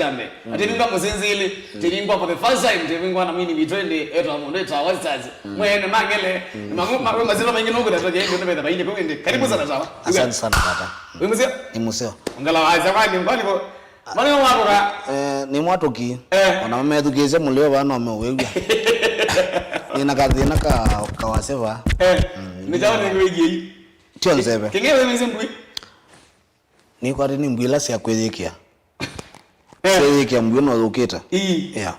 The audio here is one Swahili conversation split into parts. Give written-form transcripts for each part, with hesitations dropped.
jambe atinga musinzili tiningwa for the first time tiningwa na mimi nitrende eto amunde tawa stars mwene mangele mangu mazilo mengi noko dato je ndio beta baine kwende karibu sana sawa asante sana tata wewe mzee ni museo ngala waza kwani ngani ko mali wako ka ni mwatoki ona mmethukise mulio bana omewegwa ina kathina ka waseva ni jawo ni wegi tionzebe kingewe mzembui ni kwati ni mbwila cia kwithikia kwithikia mbwi no thukita yeah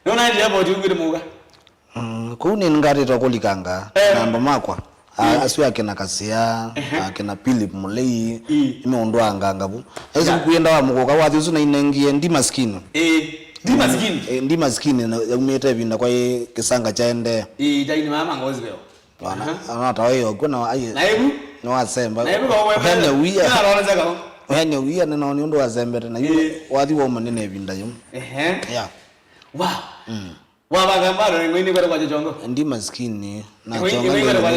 nona ndi hapo tingire muga ku ni ngari to kulikanga namba makwa asu akina kasia akina Philip Mulei imeondo anganga bu ezi kuyenda wa mugoka wathi usu na inengie ndi maskini ndi maskini na umete binda kwa kisanga chaende jaini mama ngozi beo bana anata wayo kuna ayi naibu no wasemba naibu kwa wewe hene wiya na roho zako hene wiya na ni ndo wazembere na yule wathi wo manene binda yum yeah wow wabagambaro ngwini kwa jongo ndi maskini na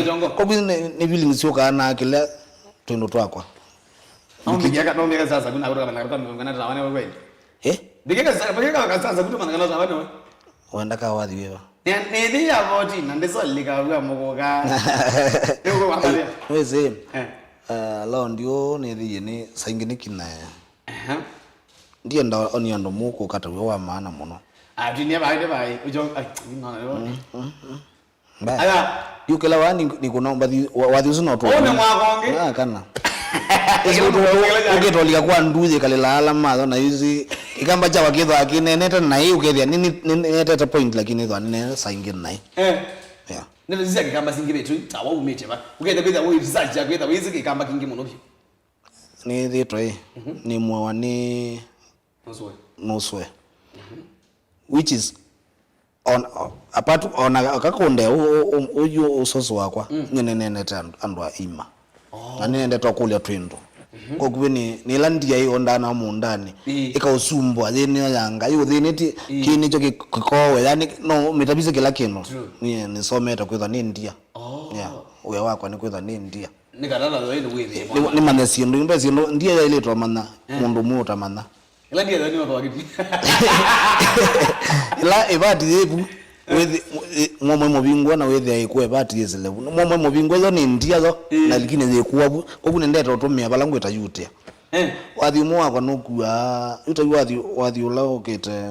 jongo kwa ni vile nsioka na kile twendo twakwa Mkijaga ndo mbega sasa kuna kutoka na ngana tawane wewe Digeka sasa kutoka ngana tawane wewe wenda ka wathi wewe ni ndi ya voti na ndiso lika kwa mugoka yuko wapale weze lao ndio ni ndi ni saingine kina ndiye ndo oniondo muko kata wewe wa maana muno atinia bai ujo ngana yo aya yukela wani ni kunomba wathi usu no to one mwakonge kana uketolia kwa nduze kalela alama na hizi ikamba cha wakidho akineneta na hii ukethia nini neta point lakini ndo nene saingine nai yeah nene zisa kikamba singire tu tawa umete ba uketha kwetha wo research ya kwetha wizi kikamba kingi muno bi ni thitwe ni mwa ni noswe which is on apart on akakonde uyu usoso wakwa nyenene andwa ima na nende twakulia twendo kokuwe ni landia hiyo ndana mundani ikausumbwa thini yanga hiyo thini ti kini cho kikowe yani no mitabise kila kino ni someta kwetha ni ndia yeah uya wakwa ni kwetha ni ndia nikalala wewe wewe ni manesi ndo ndia ya ile twamana mundu muta mana ila ndia ndio ndo wakipi ila ibadi yebu with ngomwe mobingwa na wethe aikwe bati yezele ngomwe mobingwa zo ni ndia zo na likine zekuwa obu nendeta otomia balangu etayute wathi mwa kwa nokua wathi ulao kete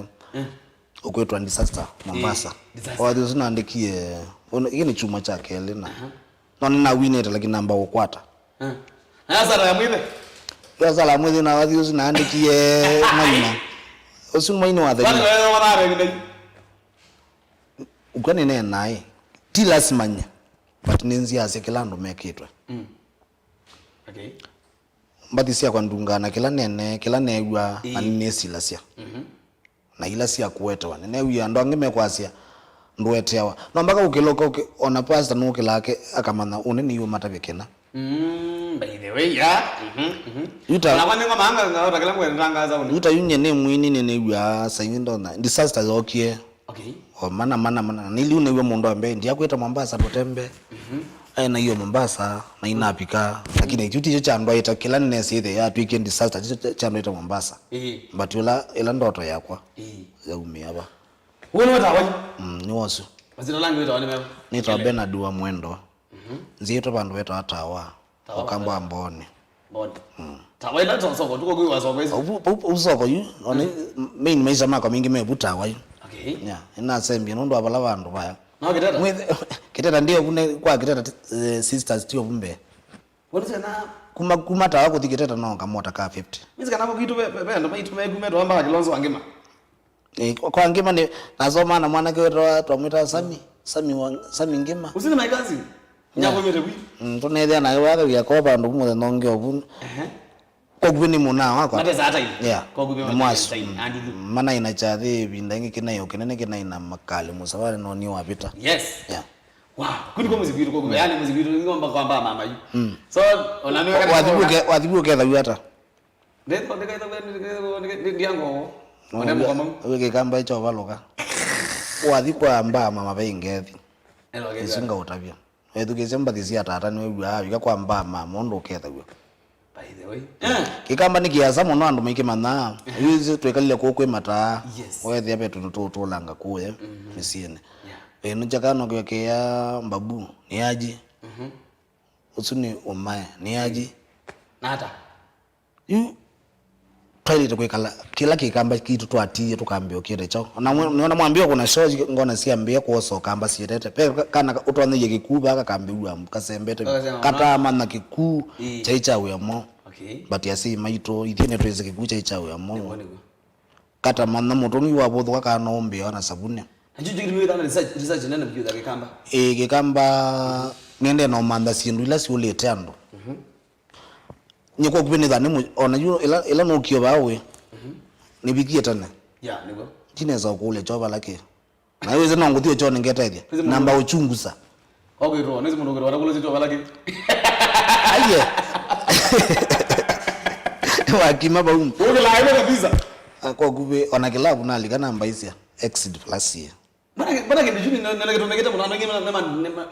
okwetwa disaster Mombasa wathi usinandikie iki ni chuma cha kele na na winete lakini namba ukwata sasa ya mwithe sasa la mwithe na wathi usinandikie maina usimaini wathe bali wewe wanare ngine ukwane naye ti lasimanya but nenzi ase kila ndo mekitwe okay mbati sia kwa ndungana kila nene kila negwa anesi lasia na ila sia kuweta wane ne wi ando ngime kwasia ndwetewa no mbaka ukiloka ona pastor no kilake akamana uneni yo matabekena by the way ya yuta na kwani ngoma anga ngata kila ngwe ndangaza uni yuta yunye ne mwini ne wi sayindo na disaster zokie okay o mana nili unewe mundu ambaye ndia kweta Mombasa potembe na hiyo Mombasa na inapika lakini kitu hicho cha ndo ita kila nesi ile ya weekend disaster cha ndo ita Mombasa but ila ndoto yakwa ya umiaba wewe watawaje ni wasu mazina langu wetawa ni mema ni to Bernard wa Mwendo nzito bandu weta hatawa okamba ambone bon tawa ila tsoko tuko gwi wasoko hizo usoko yu one main maisha mako mingi mebutawa yu okay yeah ina sembi ndo abala bandu baya no kitata kitata ndio kune kwa kitata sisters tio bumbe wona sana kumata wako tikitata no kamota ka 50 mizi kana ko kitu ndo maitu megumeto amba kilonzo wangema kwa ngema ni nasoma na mwana kwetu twamwita Sami ngema usine my cousin nyako mete bwi tunethia na wale ya kwa bandu mu nonge obu kwa gweni muna wako mate za hata ile yeah kwa gweni mwasu mana ina chathi bindangi kinayo kinene kinaina makali musawari no ni wapita yes yeah wow kuni kwa muziki kwa gweni yani muziki ngomba kwa mama yu so onaniweka wadhibu ketha yata ndio ndiango onemo kwa mama weke kamba icho baloka wathi kwa mba mama bengethi isinga utavia ethukice mbathi cia tata ni wigua wika kwa mba mama ndo ketha gwa by the way kikamba ni kiasa muno andu maike mana yuzi twekalile ko kwe mata Yes. wethe ape tuntu langa kuye misiene eno jakano ke ya mbabu ni aji usuni umae ni aji nata yu twali tukwekala kila kikamba kitu twatie tukambio kire chao na niona mwambio kuna show ngona siambia kuoso kamba sietete pe kana utwane ye kikuba akakambiwa mukasembete kata mana kiku chaicha uyamo okay but yasi maito ithine tweze kiku chaicha uyamo kata mana mutoni wa bodho kana ombe ona sabuni anjuju kimi dana research nene mkiuda kikamba kikamba ngende no manda sindu ila si ulete ando nyiko kubeni dhani ona yu ila no kio bawe nibikie tane ya nigo kineza ukule choba lake na hiyo zina nguthio chone ngetaithia namba uchunguza okay ro nezi mundu ora kulo zito balake aye wakima ba okay la ile kabisa kwa kube ona kilabu na alika namba isia exit plus year bana kidijuni nene kitomekete mundu anangi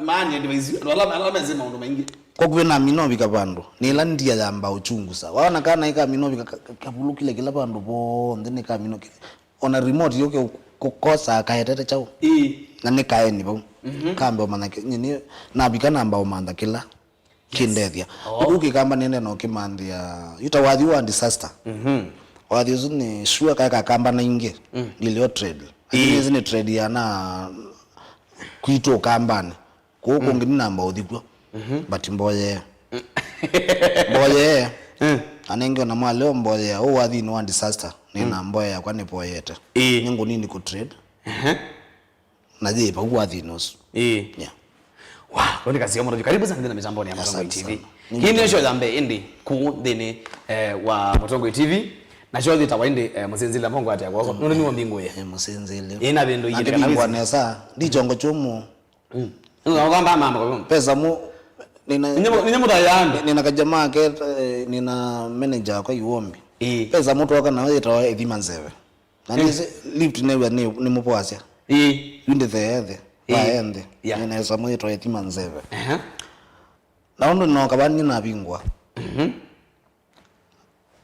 manye device wala mezima ndo maingi kwa kuwe na minobi kapando nila ndia yamba uchunguza waona kana ika minobi kapulukile kila pando po ndene ka minobi ona remote yoke kukosa kaetete chao na ne kaeni bo kambe manake nyini na bika namba omanda kila kindethia uki kamba nene no kimandia yutawadhi wa disaster wadhi uzuni sure kaka kamba na inge nilio trade hizi ni trade ya na kuito kambani ko ngini namba odhikwa but mboye anenge na mwaleo mboye o wadhi no disaster nina mboye kwa ne poyete ningo nini ku trade na je pa wadhi nos yeah wow ndo kazi kama karibu sana na mitamboni ya Mtongo TV hii ni show zambe indi ku dene wa Mtongo TV na show ita wainde musenzile mongo ati yako none ni mbingo ye musenzile ina bendo yile kabisa nesa ndijongo chomo ngamba mama kwa pesa mu nina mutayande nina kajamaa ke nina manager kwa Iwombi pesa mtu waka na wewe tawa edhimanzeve na nize lift never ni mupoasia yunde the waende nina esa mu tawa edhimanzeve na ndo no kabani na bingwa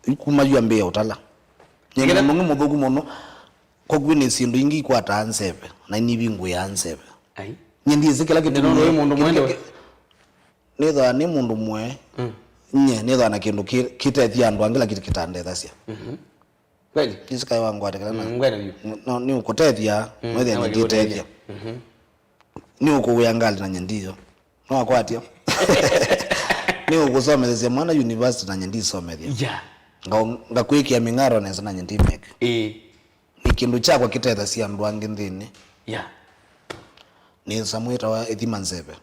ikuma yambia utala nyengena mungu muthugu muno kogwini sindu ingi kwa tanseve na ni bingu ya anseve ai nyindi zikila kitu ndo mundu mwende netha ni mundu mwe nye netha na kindu kitethia andu angila kitu kitandetha cia kweli kisika wangu atekana ngwene no ni ukutethia mwethia ni kitethia ni ukuya ngali na nyendiyo no akwatia ni ukusomethia mwana university na nyendi somethia ngakwikia mingaro nesa na nyendi mek ni kindu chakwa kitetha cia andu angi nthini ni samwita wa ethimanzeve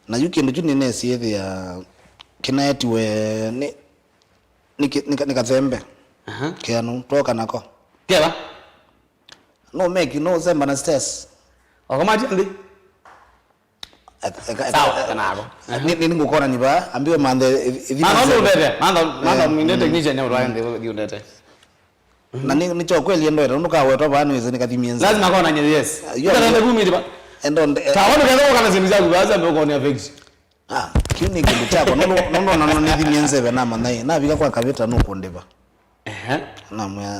na yukindu juni nesi ethia kinaetiwe ni kathembe kianu toka nako keba no make no zemba na stress okamati ndi sawa kanako ni ngukona niba ambiwe mande ethimanzeve manda minde technician ne urwaende diundete na ni cho kweli ndo ndukawetwa bana weze nikathimienza lazima kona nye yes yule ngumi ndiba endonde tawo ndikaza kana zindu zaku baza mbeko ni affect kini kindu chako nono nithimienze na manai na bika kwa kaveta no kondeba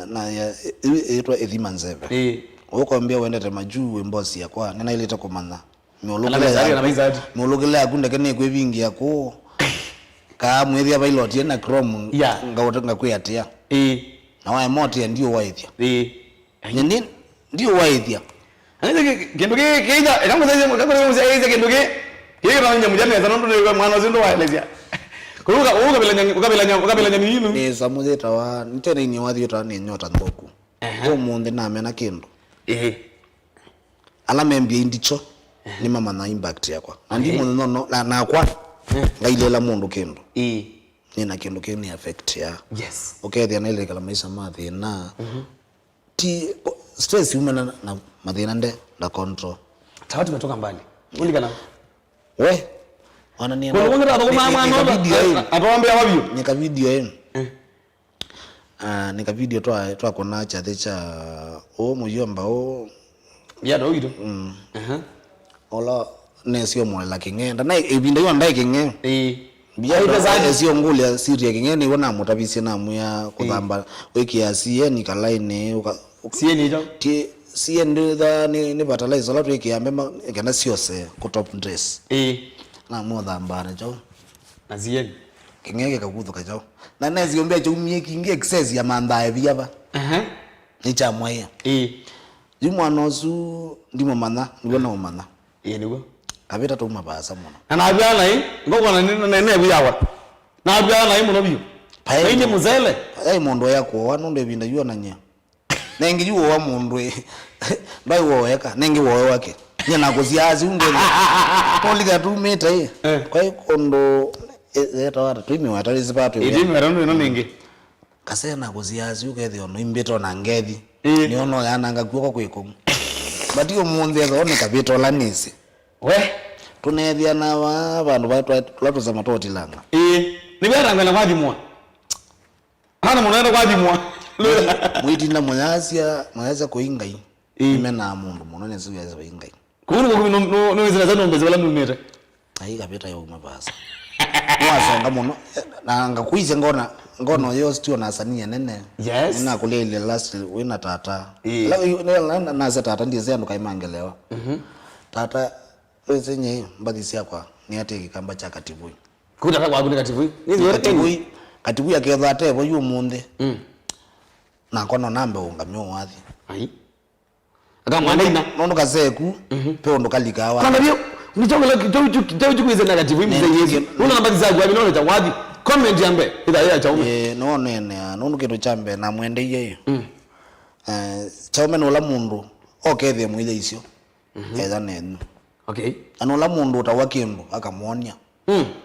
na ya etwa ethimanzeve ukoambia uendete majuu embosi yakwa nina ileta komanda miologele akunda kene kwe vingi yako ka mwethia pilot na chrome ngawotanga kwiatia na wa emote ndio waithia nini ndio waithia ane kindu kija ekangu sasa kindu kile kama nyamujani za ndo ndio mwana zindo waelezea kuruka ukabila nyaminu ni samuzeta wa nitene ni wathi yota ni nyota ndoku ko munde na mena kindu ala membia indicho ni mama na impact yakwa andi mundu no na kwa ngailela mundu kindu ni na kindu kini affect ya yes okay thia nile kala maisha mathi na ti stress humana na mathina nde na control tawa tumetoka mbali ulikana we wana ni kwa nini ndo mama mama atuambia wavyo nika video yenu nika video twa kona cha thecha o muyomba o ya ndo hito ola nesio mwana kingenda na ebinda yo ndai kinge Biya sio ngule siria kingene wona mutabisi na muya kuthamba wiki ya CN kalaini CN hiyo CN ni fertilizer la wiki ya mema kana siose ku top dress na muthamba na jo na CN kingege kakuthuka jo na neziombea jo mie kinge excess ya mandhae biaba ni cha mwaya mwana osu ndimo mana nibona umana nigo kabita to mabasa muno na abyana ngokona nene byawa na abyana muno biyo paine muzele mundu yakwo wanunde binda yona nya nengi yuo wa mundu ndai woeka nengi woe wake nyana kuziazi ungeni polika tu meta kwa ikondo eta wata twimi watali zipato idimi warano ino ningi kasena kuziazi ukethi ono imbeto na ngethi ni ono yana ngakuko kwikomu batio munde zone kabito lanisi we tunethia na bandu batatu za matoti langa ni beranga na kwathimwa hana munenda kwathimwa mwitinda mwaza kuingai imena mundu muno nezu yaza kuingai kunu no izina za nombeze bala mumete ai kabita yo mabasa wasonga muno na ngakuize ngono yo stio na sania nene yes na kulele last wina tata na za tata ndize ndo kaimangelewa tata wezenye mbadisi yakwa ni ateki kamba cha katibui kutaka kwa kundi katibui ni katibui aketha atebo yu munde na kono nambe ungamyo wathi ai aka mwandaina nondo kazeku pe ndo kalikawa kana bio nichongola kitoju kuize na katibui mzee una nambari za kwa binono cha wathi comment yambe ida ya chaume no nene nondo kitu chambe na mwende yeyo chaume no la mundu okethe mwile isio eza nenu okay anola mundu utawakindu akamuonia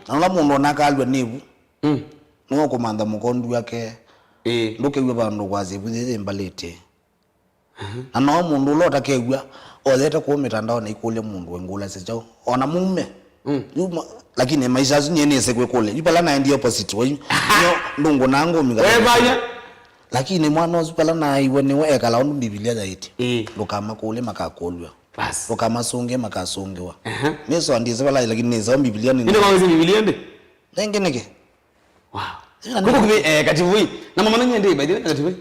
anola mundu nakalwe nibu no komanda mukondu yake ndoke ywe bandu kwazi buthe mbalete ano mundu lota kegwa oleta ku mitandao na ikule mundu wengula sejao ona mume yuma lakini maisha zinye nese kwekole yipala na ndi opposite we ndungu nangu miga we baya lakini mwana ozipala na iwe ni weka la Biblia zaiti lokama kule makakolwa bas lokama songe makasongewa meso ndize bala lakini neza Biblia ni ndio kama Biblia ndi nengeneke wow kuko kubi katibui na mama nanyende by the way katibui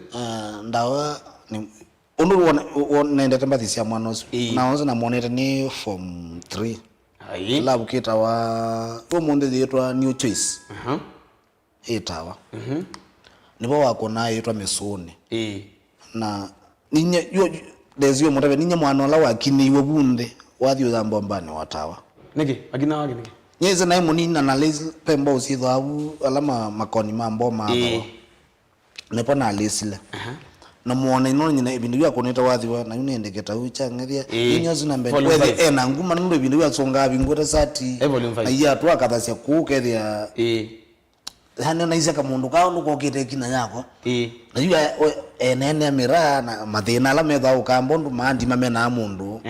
ndawa ni undu nenda tambathisia mwana osu na onza na moneta ni form 3 ai la bukita wa munde yetwa new choice etawa nibo wako na yetwa mesone na ninye yo dezio mutabe ninye mwana la wakini iwe bunde wathio thambo mbane watawa niki akina wake niki nyeze na munina na lezi pembo usitho abu alama makoni mambo mabawa nepo na lesile na muone ino nyina ibindu ya kuneta wathiwa na yunendeketa ucha ngeria inyozi na mbele wethi na nguma ndo ibindu ya songa bingura sati na ya tu akathasia kukeria hana na isaka mundu ka nuko kite kina yako na yuya enene mira na mathina la metha ukambondu mandi mamena mundu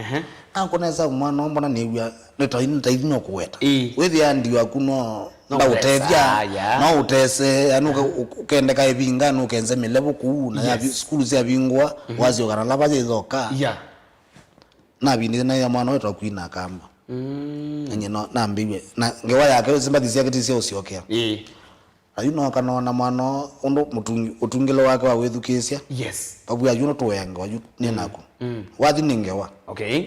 akoneza mwana mbona niwa netaino kuweta wethi andi waku no ndautethia no utese anu ukendeka ibinga no kenze milevu ku na ya skulu cia bingwa wazio kana laba ithoka na bindi na ya mwana wetu akuina kamba enye no na mbiwe na ngewa yake simbathi cia kiti cia uciokea ayuno kana na mwana undu utungilo wake wa wethukisia yes babu ayuno tuwenga wayu ninako wathi ningewa okay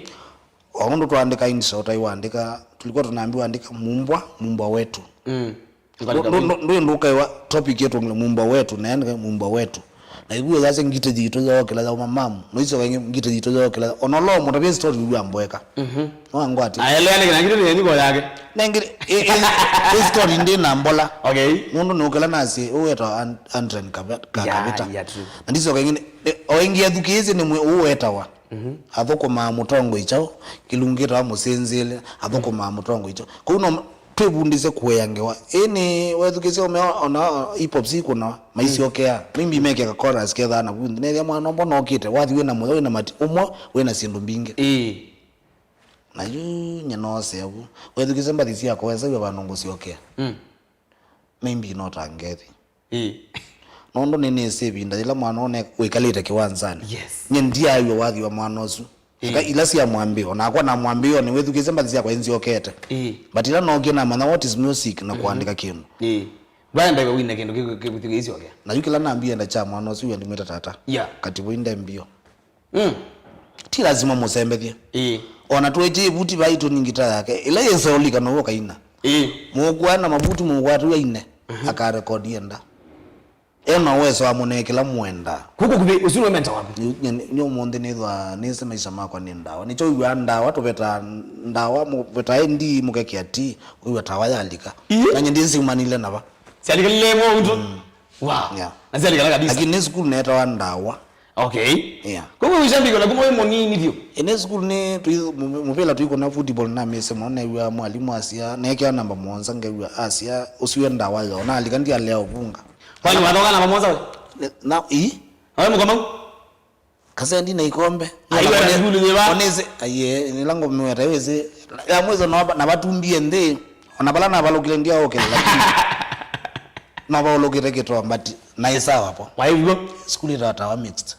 ondo tuandika insert aiandika tulikuwa tunaambiwa andika mumbwa wetu ndio nduka topic yetu mumbwa wetu naenda mumbwa wetu na ibuye zaze ngite jito za okela za mamamu noizo wengi ngite jito za okela onolo mo tabi story yu ambweka no ngwati ayele ni ngito ni ngo yake nengire story ndi na mbola okay mundu nokela nasi uweta andren kabita ndizo wengi oingi adhukize ni uweta athoko ma mutongo ichao kilungira musenzele athoko ma mutongo ichao kuno twebundise kuyangewa eni wethukise ona hip-hop kuna maisiokea mimi meke ka chorus ketha na bundi neria mwana mbona okite wathiwe na moyo na mati umwe wena sindu mbinge na yu nyanose abu wethukise mbathisi yako weza we banongo siokea mimi not angethi nondo nene sebinda ila mwana one wikalite kiwanzani yes nyendia ayo wathi wa mwana osu ila si amwambio na kwa na mwambio ni wethu kisemba zia kwa enzi okete but ila no gina mana what is music na kuandika kindu Brian Daiwa wina kindu kibutiga hizo okay na yukila naambia nda cha mwana usiwe ndimeta tata katibu inde mbio ti lazima musembethie ona tweje buti baitu ningita yake ila yese olika no kaina mugwana mabuti mugwatu ine akarekodia nda ena weso amunekela mwenda kuko kubi usino menta wapi nyo monde nithwa nise maisha makwa ni ndawa nicho uwa ndawa tupeta ndawa mupeta endi mukekia ti uwa tawaya alika nanye ndisi umanile naba si alika lemo mtu wow na si alika kabisa lakini school neta wa ndawa okay kuko wisambiko na kumo monini vyo ene school ne mupela tuiko na football na mese mona uwa mwalimu asia neke namba monza ngewa asia usiwe ndawa yo na alika ndi alea ubunga Kwani watoka na mamoza wewe? Na Wewe mkoma? Kasendi na ikombe. Ayo na ngulu nyewa. Oneze aye nilango mweta weze. Ya mwezo na batumbie nde. Onabala na balokile ndia okay lakini. Na balokile keto but na isawa hapo. Kwa hivyo skuli rata wa mixed.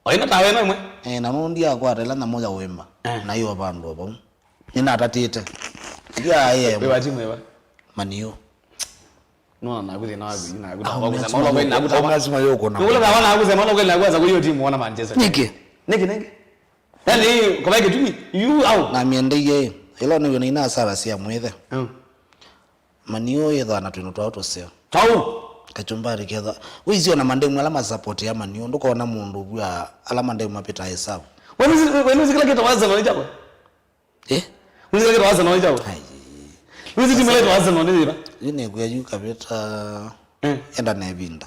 Oina tawe na mwe? Na nondia kwa rela na moja wemba. Na hiyo bandu hapo. Nina atatete. Ndia aye. Wewe timu wewe. Manio. No na kuzi na wapi na kuta kwa kweli na kuta lazima yoko na kule kaona hakuze maana kweli na kuanza kwa hiyo timu wana Manchester niki yani kwa baki tumi you au na miende ye ilo ni ina sara sia mwethe manio yetha na twino twa tose tau kachumbari ketha wizi na mandemu alama support ya manio ndukona mundu bwa alama ndemu mapita hesabu wewe kila kitu waza na japo wewe kila kitu waza na japo wewe timu ile waza na nini ba ine kuya yuka beta enda na ebinda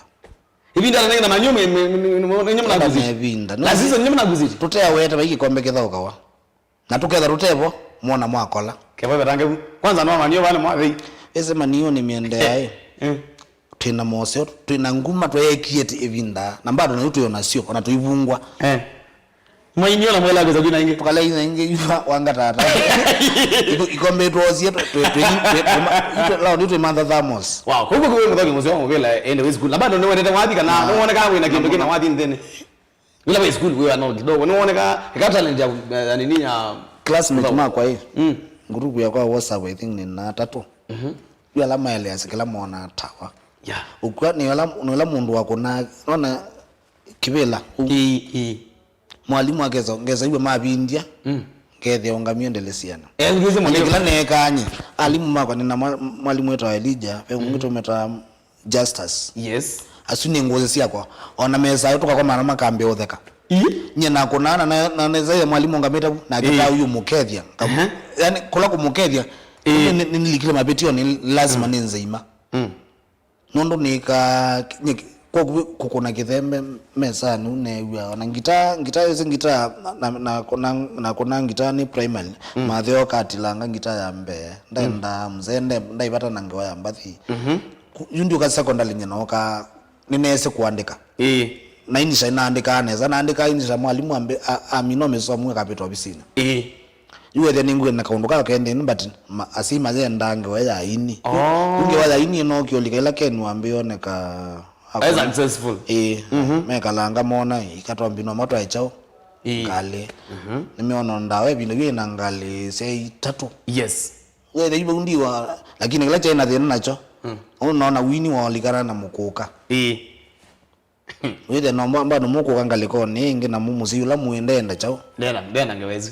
ibinda na na manyume nyuma na guzi ebinda na sisi nyuma na guzi tutea weta baki kombe ketha ukawa na tuketha rutevo muona mwakola keba betange kwanza no manio bana mwathi ese manio ni miende yae twina moseo twina nguma twayekieti ebinda na bado na yutu na sio ona tuivungwa mwainyo na mwela goza gina inge tukala inge yuva wanga tata ikombe tuozie lao nitwe manda thamos wow kuko kuwe muthoki muzi wangu vela ende we school na bado no wendete wathi kana no woneka wina kindu kina wathi ndene ila we school we no kidogo no woneka ka talent ya nini ya classmate makwa hii group ya kwa WhatsApp I think ni na tatu yu alama ile asikila mona tawa ukwa ni wala mundu wako na ona kibela mwalimu ngeza iwe mabindia ngethe ongamio ndelesiana ngize mwana kila nekanye alimu makwa nina mwalimu wetu Elijah pe ngito meta Justus asuni ngoze siakwa ona meza yotoka kwa mara makambe otheka nyina kunana na neza mwalimu ngameta na kita uyu mukethia yani kula kumukethia nilikile mabetio ni lazima ninzeima nondo nika kukuna kithembe mesani unewa na ngita yose ngita na kuna ngita ni primary matheo katilanga ngita ya mbe ndenda mzende ndaipata na ngewa ya mbathi yundi ka secondary nyanoka ninese kuandika na inisha inaandika aneza naandika inisha mwalimu ambe amino mesomu kapito obisina yuwe then ngwe na kaunduka kende ni but asima zenda ngewa ya ini ngewa ya ini no kyolika ila kenwa ambe oneka as successful mekalanga mona ikatwa mbino moto aichao ngale nimeona ndawe bino na ngale sei tatu wewe ibo ndiwa lakini kila china thina nacho unaona wini walikana na mukuka wewe no mbamba no mukuka ngale ko ningi na mumuzi ula muendenda chao ndena ngewezi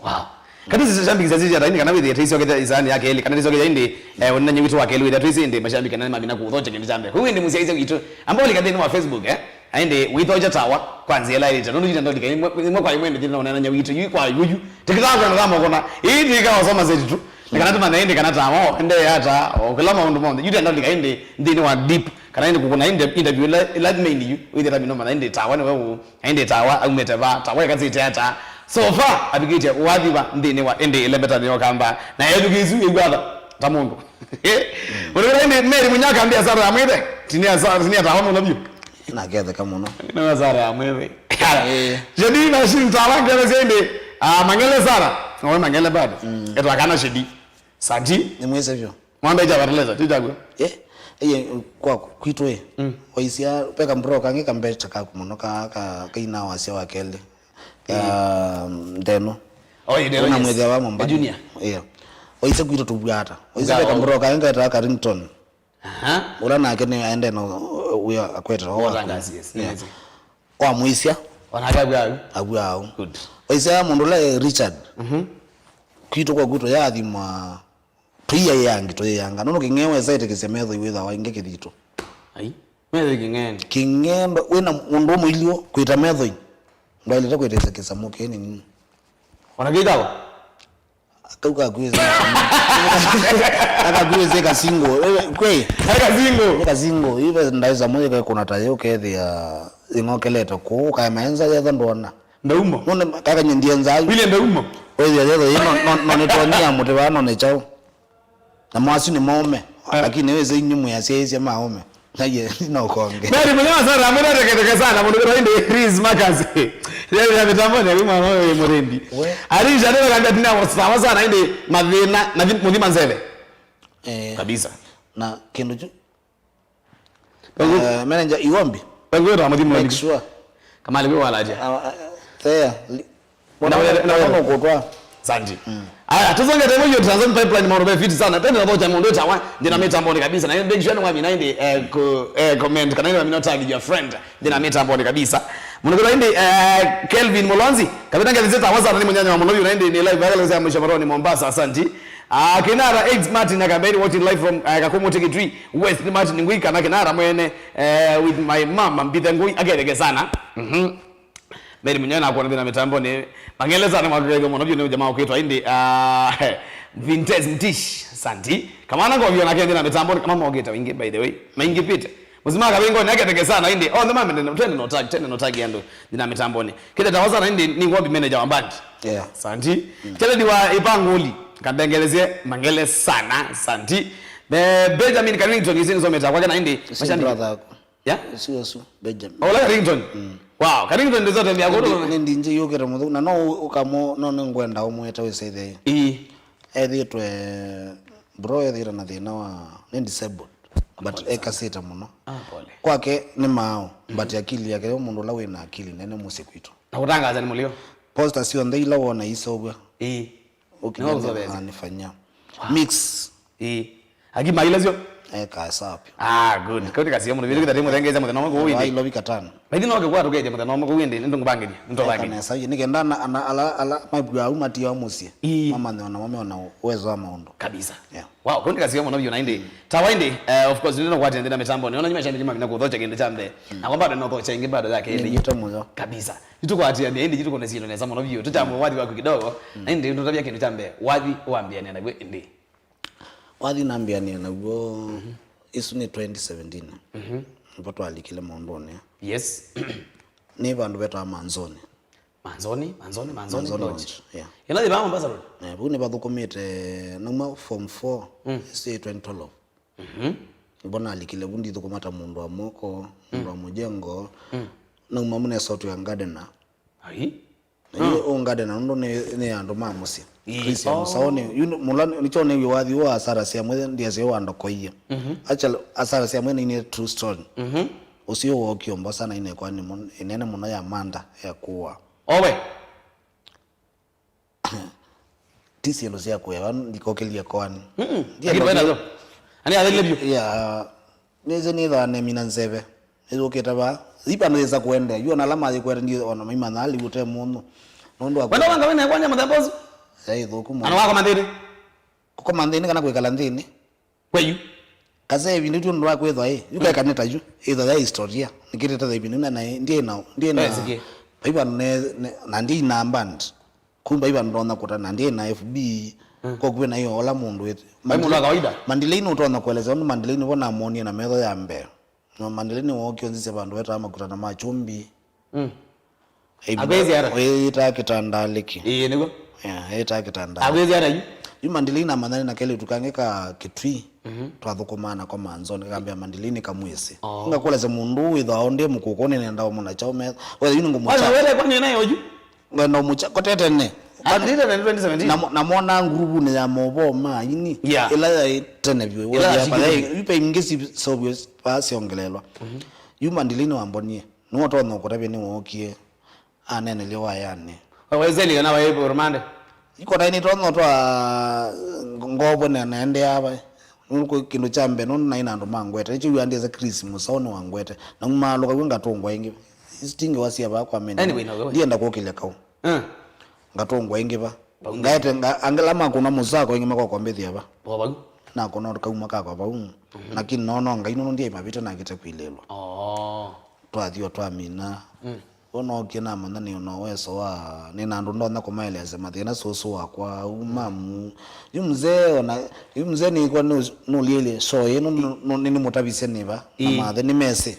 wow kadisi shambi kizazi ya raini kana withi atisi oketa izani yake ile kana tisoke inde wonanye witu wake ile atisi inde mashambi kana mabina kuthoje kindi jambe huyu ndi musia hizo kitu ambao likadeni wa Facebook ainde withoja tawa kwanza ile ile ndio ndio dikai mwe kwa imwe ndi naona nanya witu yu kwa yuju tikizanga na kama kona hii ikawa soma zetu tu kana tuma naende kana tamo ende hata okilama ndo monde yutu ndio dikai inde ndini wa deep kana inde kukuna inde interview la main yu withi rabino mana inde tawa ni wewe ainde tawa au metava tawa kazi tata so far abigite wadhiba ndine wa ende elemeta ni okamba na edukizu igwatha ta mungu urira inde meri munyaka ambia sara amwete tinia tawamu nabyo na gethe kama no na sara amwete jadi na shin tawange na sende mangele sara wewe mangele bado eto akana shidi sadi ni mweze hivyo mwambe jabareleza tijagwe kwa kwitwe waisia peka mbro kange kambe chaka kumuno ka ina wasia wakele Ndeno Ndeno na mwethia wa Mombasa junior oise kwito tubwata oise ka mbroka enga ta Carrington ura nake ni aende no uya akweta yes wa muisia wanagaga agwao good oise mundu la Richard kwito kwa guto ya thima tuya yangi to yanga nono kingewe zaite kisemetho iwitha wainge kithito metho kingendo wina mundu muilio kwita metho ndo ile takweteza kisamuke ni wanagitawa akauka kweza akagweze kasingo kwe kasingo ibe ndaiza moja kwa kuna tayo kethi ya ingokeleto ku ka menza ya ndona ndaumo none kaka nyindie nzayo ile ndaumo oyo yedo no ne tonia mutebano ne chao na mwasi ni mome lakini weze nyumu ya sisi maome naye no konge bali mwenyewe sana amena teketeke sana mundu kwa inde Chris Makazi leo ya mitambo ni kama wewe Murendi arisha ndio kanga tena sawa sana inde madhina na mudhima nzele kabisa na kendo ju manager Iwombi pengine mudhima make sure kama alivyo walaje there na kutwa sanji aya tuzonge temo hiyo Tanzania pipeline marobe fit sana tena na bocha mondo tawa ndina mitambo kabisa na ndio jana mwa minainde comment kana ile minotag your friend ndina mitambo kabisa munogora indi Kelvin Molonzi kabitanga vizeta waza ni mnyanya wa mono unainde ni live bagala za mshamaroni Mombasa asante Kinara X Martin akambeni watching live from Kakomo Tree West Martin Ngwika na Kinara mwene with my mama mbitha ngui agerege sana Meri mnyana kwa ndina mitambo ni mangeleza na magego mono ni jamaa ukitwa indi Vintage Mtish santi kama nako vyo na ndina mitambo kama mogeta wingi by the way maingi pite muzima kabingo nake teke sana indi on the moment tena no tag yando ndina mitambo ni kile tawaza na indi ni ngombi manager wa band santi kile ni wa ipanguli kabengeleze mangele sana santi Benjamin Carrington isini someta kwa kana indi mashani brother sio Benjamin Carrington wow Carrington ndio zote mbia godo ndi nje yokera muthu na no ukamo no ngwenda umweta wese ethitwe bro ethira na thina wa ni disabled but ekaseta muno pole kwake ni mao but akili yake mundu la wina akili nene musi kwitu na kutangaza ni mulio poster sio ndai wona isobwa ukina anifanya mix agima ilazio ka sapi good kwa kasi muno bili kitatimu tengeza muno nomo kuwinde ai lobi katano baidi no kwa tukeje muno nomo kuwinde ndo ngubangeni ndo bangi na sasa nikenda na ala mabwa au mati wa musie mama na mama wana uwezo wa maondo kabisa wow kwa kasi muno byo nainde tawainde of course ndio kwa tendena mitambo niona nyuma shamba jima binakudhocha kende chambe na kwamba ndo ndocha ingi bado yake ile yote moyo kabisa kitu kwa atia ndi kitu kuna zilo neza muno byo tutambo wadi wako kidogo na ndi ndo tabia kindu chambe wadi waambiani na gwe ndi wadi naambiani na gwo isu ni 2017 mpato alikile maondone yes ni bandu beto amanzoni manzoni lodge yana de bama Mombasa road bune bathukumite numa form 4 say 2012 bona alikile bundi thukumata mundu wa moko mundu wa mujengo numa mune sauti ya gardener o gardener ndo ne andu mamusi Christian saone mulani nichone yiwathi wa asara cia mwe ndia cio wando koiye acha asara cia mwe ni true story usio wo kiomba sana ine kwani inene muno ya manda ya kuwa owe tisi ndo cia kuwa ndikokelia kwani ndio bwana ani adele bio ya neze ni dhane mina nzeve ezo ketaba zipa ndeza kuenda yo na alama zikwenda ndio ona mima nali gute muno nondo akwa bwana wanga wena kwanya mudambozo thuku ana wako mandini kuko mandini kana kwikala ndini kweyu kaze bintu tu ndo akwethwa yuka kaneta ju either ya historia nikiteta the bintu na ndiye na baiba na ndi na band kumba iba ndona kutana ndiye na FB kwa kuwe na hiyo ola mundu wetu mundu wa kawaida Mandilini utaona kueleza ndo Mandilini bona amoni na metho ya mbe no Mandilini wokyo nzise bandu wetu ama kutana machumbi abezi ara ita kitandaliki niko ita kitandaliki abezi ara yu Mandilini na manani na kele tukangeka kitwi twathukumana kwa manzoni kambia Mandilini kamwisi ngakoleza mundu witha onde mukukone nenda omuna chaume wewe yinu ngumucha wewe kwani nayo oju ngenda mucha kotete ne Bandita na 2017 na mona ngurubu ne ya mobo ma yini ila ya tene byo wewe hapa yupe ingesi sobyo pasi ongelelwa yu Mandilini wambonie no to no kotabe ni wokie anene liwa yani wawezeli kana wae rumande iko taini tono twa ngobo nende aba nuko kindu chambe no naina ndo mangwete echi yandi za Christmas ono wangwete na ngumalo ka ngatongwa ingi istinge wasia ba kwa mene anyway no ndienda kokile kau ngatongwa ingi ba ngaite angelama kuna muzako ingi makwa kwambethia ba baba na kono kauma kakwa ba lakini nono ngaino ndiye mabita na kite kwilelwa twathio twamina ono kina mana ni ono weso wa nina ndo ndona kumaeleza mathina soso wakwa umamu yumze ni kwa no liele so yeno nini mutabise niba na mathe ni mese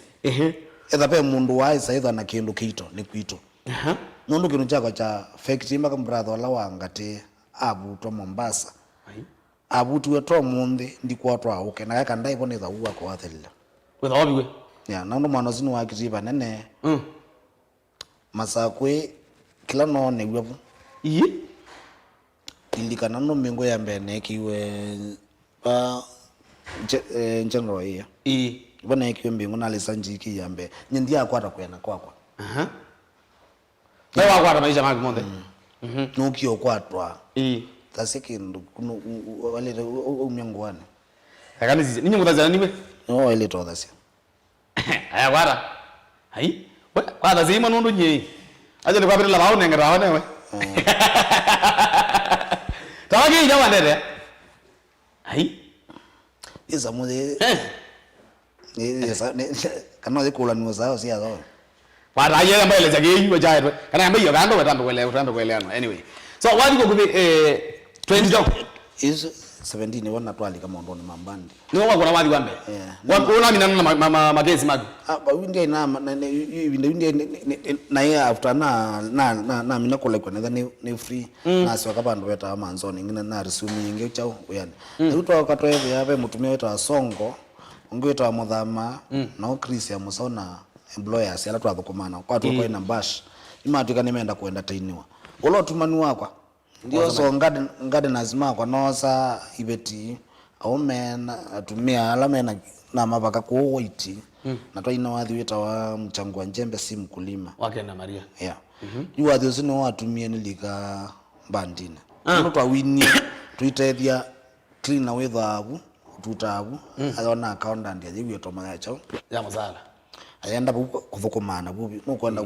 etha pe mundu wa isa etha na kindu kito ni kwito mundu kinu chako cha factory maka brother la wangate abu to Mombasa abu tuwe to munde ndikwa to auke na kaka ndai boneza uwa kwa athelila wetha wabiwe ya na ndo mwana zinu wa kitiba nene masakwe kila no ne gwebu ilikana no mingo ya mbene kiwe njengro hiya bana kiwe mbingo na lesanjiki ya mbe nyindi akwata kwena kwakwa na wakwata maisha maki monde no kiyo kwatwa tasekindu kuno wale umyangwane akani zizi ninyi mutazana niwe no ile to dasi aya kwata hai kwata zima nundu nyi aje ni kwabira la bawo nengera wane we tawagi ina wandere hai isa mude kana kula ni wazao si azo kwata aye mbele zake yiwe jaye kana mbe yo kando wetambe kwele anyway so wadi ko kubi 20 dog is 17 wana twali kama ndoni mambandi ni wako na wadi wambe wana mina na magezi magu ba windi na ya after na mina kole kwa ni free na siwa kabandu weta amanzoni ngina na resume inge chao uyani utwa katweve yabe mutumia weta songo ngweta muthama no Chris ya musona employers yala twathukuma kwa tu kwa ina bash imatuka nimeenda kuenda tainiwa ulo tumani wakwa ndio so ngade nazima kwa nosa ibeti au mena atumia alamena na mabaka ko witi na twaina wathi wita wa mchango wa njembe si mkulima wake na Maria yu wathi usino watumia nilika bandina no twawini tuitethia clean away thabu tutabu ayona accountant ya toma yacho ya muzala ayenda kuthukumana bubi no kwenda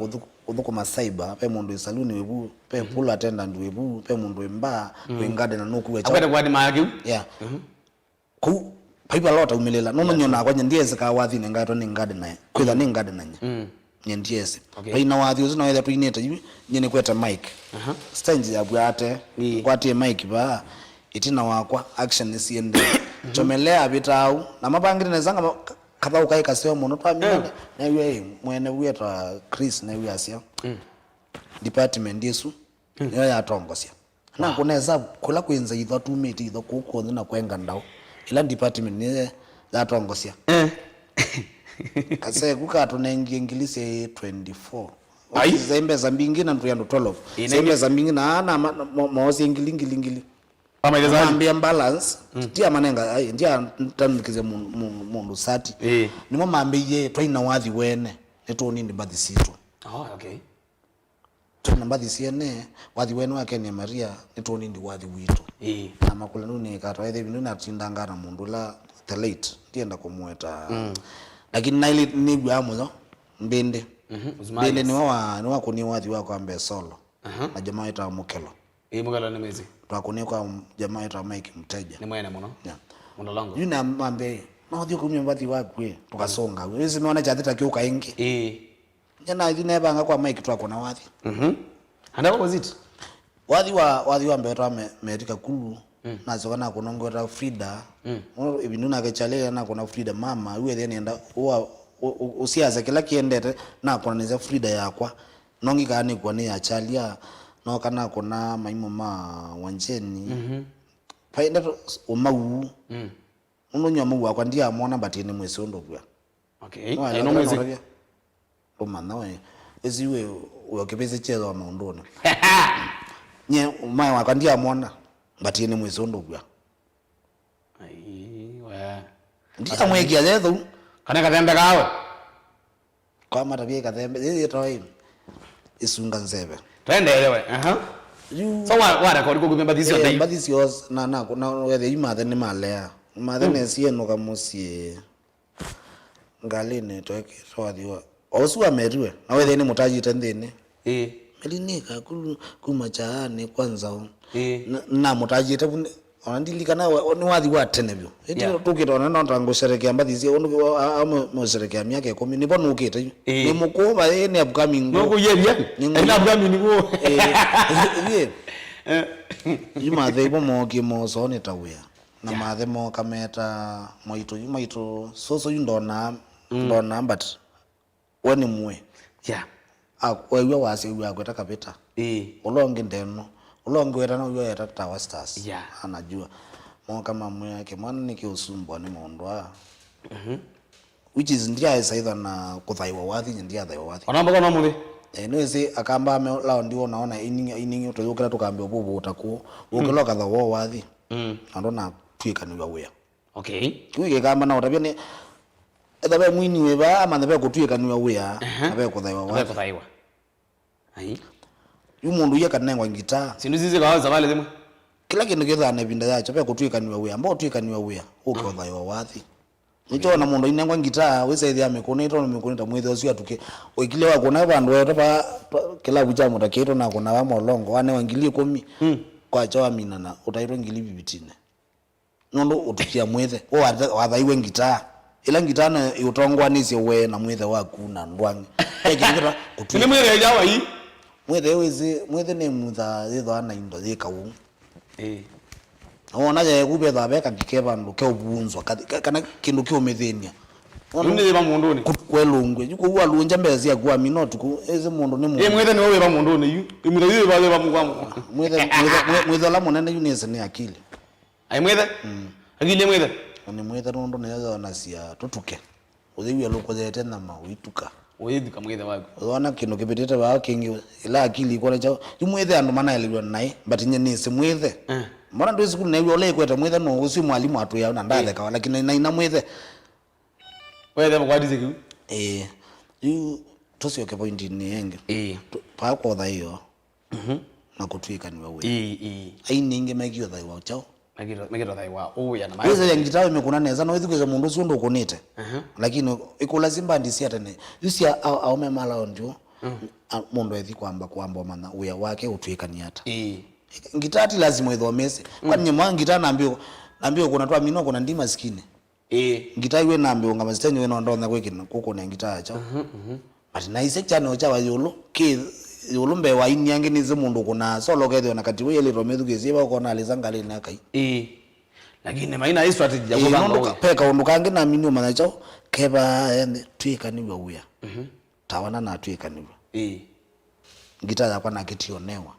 kuthukuma cyber pe mundu isaluni webu pe pool attendant webu pe mundu imba wingade na no kuwe cha akwenda kwa dima yake ku paipa lota umelela no nyona kwa ndiye ka wathi nengato ni ngade naye kwitha ni ngade nanye nyendiese baina wathi uzina wetha tuineta yibi nyene kweta mic stange ya bwate kwatie mic ba itina wakwa action isiende chomelea bitau na mabangire nezanga katha ukaika sio muno twamina na yeye mwene wetwa Chris na yeye asia department yesu yo ya tongosia na kuneza kula kwenza itho tumiti itho kuko na kwenga ndao ila department ni ya tongosia kase kukato na ingilisi 24 ai zembe za mbingi na ndu ya 12 zembe za mbingi na ana maosi ingilingilingili kama ile zambia balance tia manenga ndia ntandikize mundu sati nimo mambiye twaina wathi wene neto nindi mbathi situ okay tuna mbathi siene wathi wene wake ni Maria neto nindi wathi witu na makula nuni katwa ethe bindu na tindanga na mundu la the late ndienda kumweta lakini naili ni bwamu no mbende mbende ni wa kuni wathi wako ambe solo na jamaa yetu mukelo mukelo ni mezi twakunia kwa jamaa yetu Mike mteja ni mwene muno muno longo yuna mambe no thio kumya mbathi wakwe tukasonga wezi meona chathita kiuka ingi nyana ithine banga kwa Mike twakona wathi anda what was it wathi wa mbetwa metika kulu na zokana kunongota Frida ibindu na kechale na kuna Frida mama uwe then enda usiaza kila kiendete na kuna niza Frida yakwa nongi kani kwa ni achalia no kana kuna maimo ma wanjeni paenda umau uno nyamu wakwa ndia amona batini mwese ndo bwa no mwese umana we eziwe ukipeze chelo ama ndona nye umai wakwa ndia amona batini mwese ndo bwa ai wa ndia mwegia zethu kana kathembe kawe kwa matabia kathembe zi toi isunga nzeve twendeelewe so wa record ko kumemba this your day but this yours na whether you mother ni malea mother ne sie no kamusie ngalini toke twathiwa osu ameriwe na whether ni mutaji tendeni melinika kumachaani kwanza na mutaji tebune onandilikana ni wathi wa tenebyo eti tukitona no tango sherekea mbathisi ono mo sherekea miaka 10 nipo nukite ni mukuba ni upcoming no yeria ni upcoming ni go yuma theibo moki mo so ni tawia na mathe mo kameta moito so yundona but wani mwe wewe wasi wewe akweta kapita ulonge ndeno ulonge wera na uyo ya Tower Stars anajua mo kama mwe yake mwana nikiusumbwa ni mondwa which is ndia either na kuthaiwa wathi ndia thaiwa wathi onamba kona muthi no ese akamba me lao ndio naona iningi utokira tukambe obubu utaku ukiloka thawo wathi andona twika ni wawe okay twike kamba na utabia ni etabe mwini weba ama ndabe kutwika ni wawe abe kuthaiwa wathi ai yumundu yakanengwa ngita sindu zizi kawaza vale zimwe kila kindu kithana binda yacho pe kutwika ni wawe ambao twika ni wawe ukilothaiwa wathi nicho na mundu inengwa ngita wese ya mekonito no mekonita mwithe ucio atuke oikile wa kuna bandu weto pa kila buja mutakito na kuna wa molongo wane wangilie 10 kwa choa mina na utairo ngili bibitine nondo utukia mwithe o wathaiwe ngita ila ngita na utongwa nisi we na mwithe waku na ndwangi ekira ni mwithe yawa hii mwithe ni mutha thitho ana indo thikawu ona je kube thabeka kikeba ndo ke ubunzwa kana kindu kiumithenia nuni ba mundu ni kwelungwe yuko wa lunja mbezi yakwa minotu eze mundu ni mundu mwithe ni wewe ba mundu ni yu imuthe ba ba mugwamu mwithe la munene yunese ni akili ai mwithe akili mwithe ni mwithe ndo ne yaza na sia tutuke uthiwe lukozete na mawituka uyithuka mwithe wako ona kindu kibitite ba kingi ila akili iko cha yumwithe andu mana elirwa nai but nye si mwithe mbona ndo siku na yole kweta mwithe no usi mwalimu atu ya na ndatheka lakini na ina mwithe wewe kwa dize kiu you tosio ke point ni yenge pa kwa tha hiyo na kutwika ni wewe ai ninge megio tha wa chao megiro tha wa uya na mai wewe ngitawe imekuna neza no withuke mundu cio ndo kunite lakini ikula simba ndisi atene yusia aume mala ndio mundu ethi kwamba mana uya wake utwika ni hata ngitati lazima ithomese kwani nyama ngita naambio kuna twa mino kuna ndima skini ngita iwe naambio ngama stenyo we no ndona kwekina kuko na ngita acha but na ise chano cha wayulu ki yulumbe wa inyange nize mundu kuna solo ketho na kati we lero methuke ba kona alizangale na kai lakini maina hii strategy ya kubanga peka undukange na mino mana chao keba yani twika ni uya tawana na twika ni ngita yakwa na kitionewa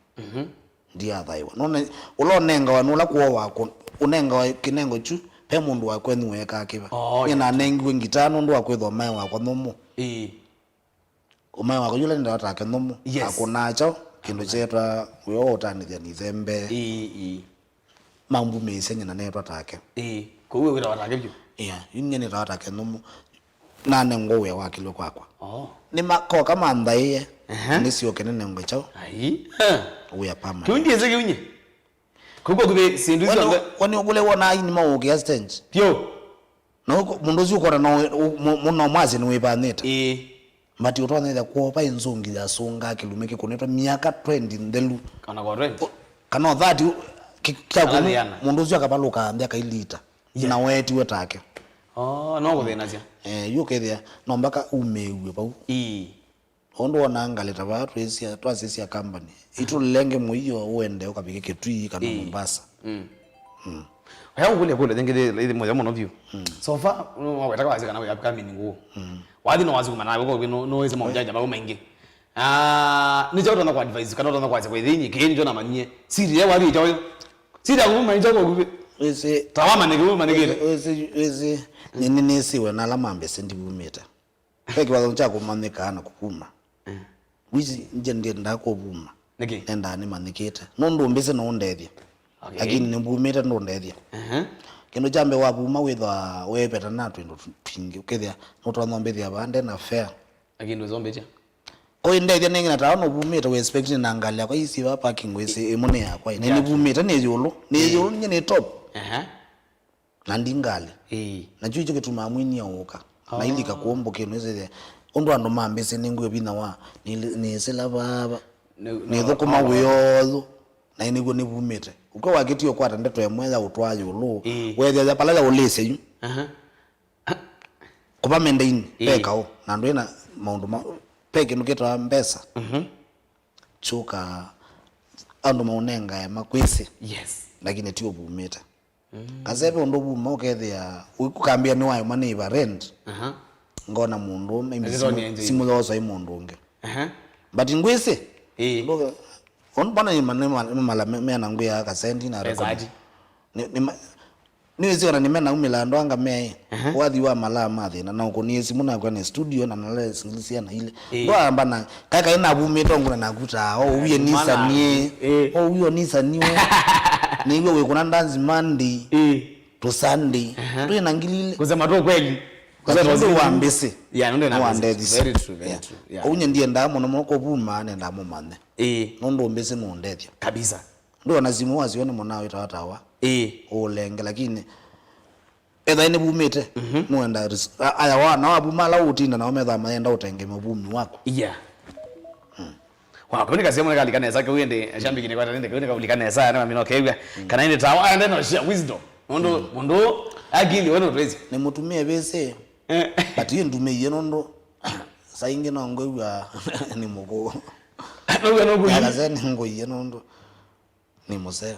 ndia thaiwa none ulonenga wanula kuo wako unenga wa kinengo chu pe mundu wako ni weka akiba ina nengi ngitano ndo akwetho mai wako nomu umai wako yule ndio atake nomu akunacho kindu chetwa uyo utanithia ni thembe mambu meisenya na netwa take kuwe wira watake byo yunye ni atake nomu na nengo we wakilo kwakwa ni mako kama ndaiye nisio kenene ngo chao ai uya pama tundi ezeke unye kuko kube sindu zo wani ugule wona ini ma uke stange pio no mundu zi ukora no mwazi ni webaneta mati utona ida kuopa inzungi ya sunga kilumeke kunetwa miaka 20 ndelu kana kwa 20 kana 30 kikya mundu zi akabaluka ambia kailita na weti wetake no kuthina cia yukethia no mbaka umewe pau ondo wanangaleta watu esia twasisia company itulenge muiyo uende ukapike ketui kana Mombasa aya kule thengire ile moja mono view so far wetaka wazi kana yapika miningo wathi no wazi kumana ko no ese maunjaja ba mengi ni jawo na kwa advice kana ndo na kwa kwa thinyi ke njo na manye siri ya wathi jawo siri ya kuma njo ko kuve ese tawama ne manigire ese nini siwe na lamambe sendi bumeta peke wa nchako manekana kukuma wizi nje ndiye ndako buma niki enda ni manikete no ndombese no ndethia lakini ni bumeta ndo ndethia kino jambe wa buma withwa wepeta na twendo twingi ukethia no twa nombethia bande na fair lakini ndo zombecha ko inde nengina tawo bumita we expect na ngalia kwa isi ba parking we se emone yakwa ne bumita ne yolo nye top na ndingali na chuo ketuma mwini yaoka na ili kakuomboke nweze ondo ando mambese ningu bina wa ni sela baba ne thokoma weyolo na inigo ne bumite uko wakitio kwata ndeto ya mweza utwayo lo wethe ya palala olese yu kuba mendaini peka o na ndo ina maundu peke nuketa mbesa chuka ando maunenga ya makwese lakini tio bumite kazepe ndo buma ukethia ukukambia ni wayo maniva rent ngona mundu simuloza imundu unge but ngwese ndo on bana ni mala mena ngwe ka sendi na record ni zio na nimena umila ndo anga me wathi wa mala mathi na uko ni simu na kwa ni studio na nale singilisia na ile ndo ambana kaka ina bumite nguna nakuta uye nisa ni uyo nisa ni ni wewe kuna ndanzi Monday to Sunday ndo inangilile kusema tu kweli ndo wambese ndo na very true unye ndiye ndamo na ko buma ne ndamo mane ndo mbese no ndethia kabisa ndo nazimu wazione monao itawatawa olenge lakini etha ine bumite muenda aya wana wabumala utinda na ometha maenda utenge mabumi wako wa kunika sema kali kanesa ke uende shambiki ni kwata nende kunika ulikanesa na mimi okay kana inde tawa and then share wisdom ndo akili wena utwezi ne mutumie bese but hiyo ndume yeno ndo sainge no ngwa ni mugo no go yakazeni ngo yeno ndo ni mose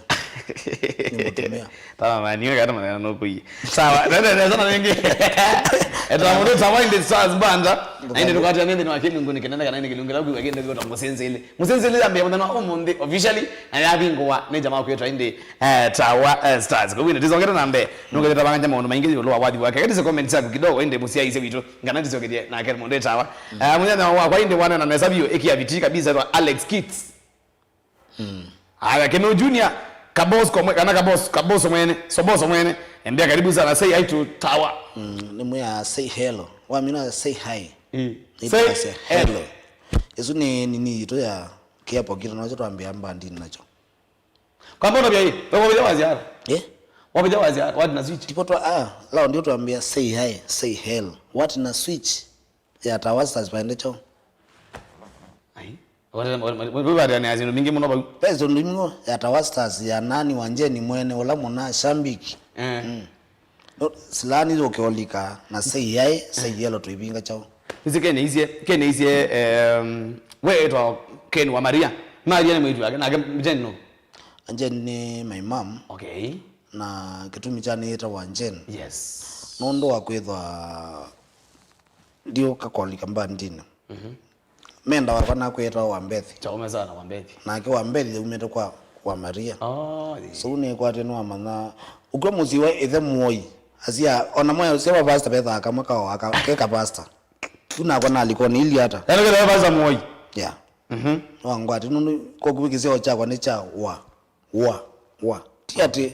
ni mutumia tawa mani ngata mana no kuyi sawa nende sana wengi eta mudo tawa inde stars banda inde tukati nende no akili ngoni kenenda kana inde kilungela ku agenda ko musenzele ambe mwana omunde officially ayabingwa ne jamaa kwetu inde tawa stars ko wina tizongera nambe nongeza tabanga maono maingi lo awadi wake kati comment yako kidogo inde musia ise wito ngana tizokedia na akeli monde tawa mwana wa kwa inde wana na sabio ekia biti kabisa kwa Alex Kits Keno Junior kaboss mwene soboso mwene embia karibu sana say hi to Tawa ni mwa say hello wa mina say hi say hello yesu ni to ya kiapo kile nacho tuambia mbandi nacho kwa mbona bia hii wabija waziara wabija waziara what na switch tipo to lao ndio tuambia say hi say hello what na switch ya Tawa stars pande cho wale ni azino mingi muno ba pezo ndimo ya Tawa stars ya nani wanjeni mwene ola mona shambiki no silani zo keolika na say hi say hello to ibinga chao kene izie we to Ken wa Maria ni mwitu yake na mjeni no anjeni my mom okay na kitumi chani eta wanjeni yes nondo wakwethwa ndio kakolika mbandina menda wakana kweta wa Mbethi chaume sana wa Mbethi na ke wa Mbethi umete kwa Maria so ne kwa tenu amana ukwa muziwa ethe muoi azia ona moyo sema pastor betha kama ka akeka pastor tuna kwa naliko ni ili hata yana kwa pastor muoi wangwa tinu ko kubikizio cha kwa necha wa tiati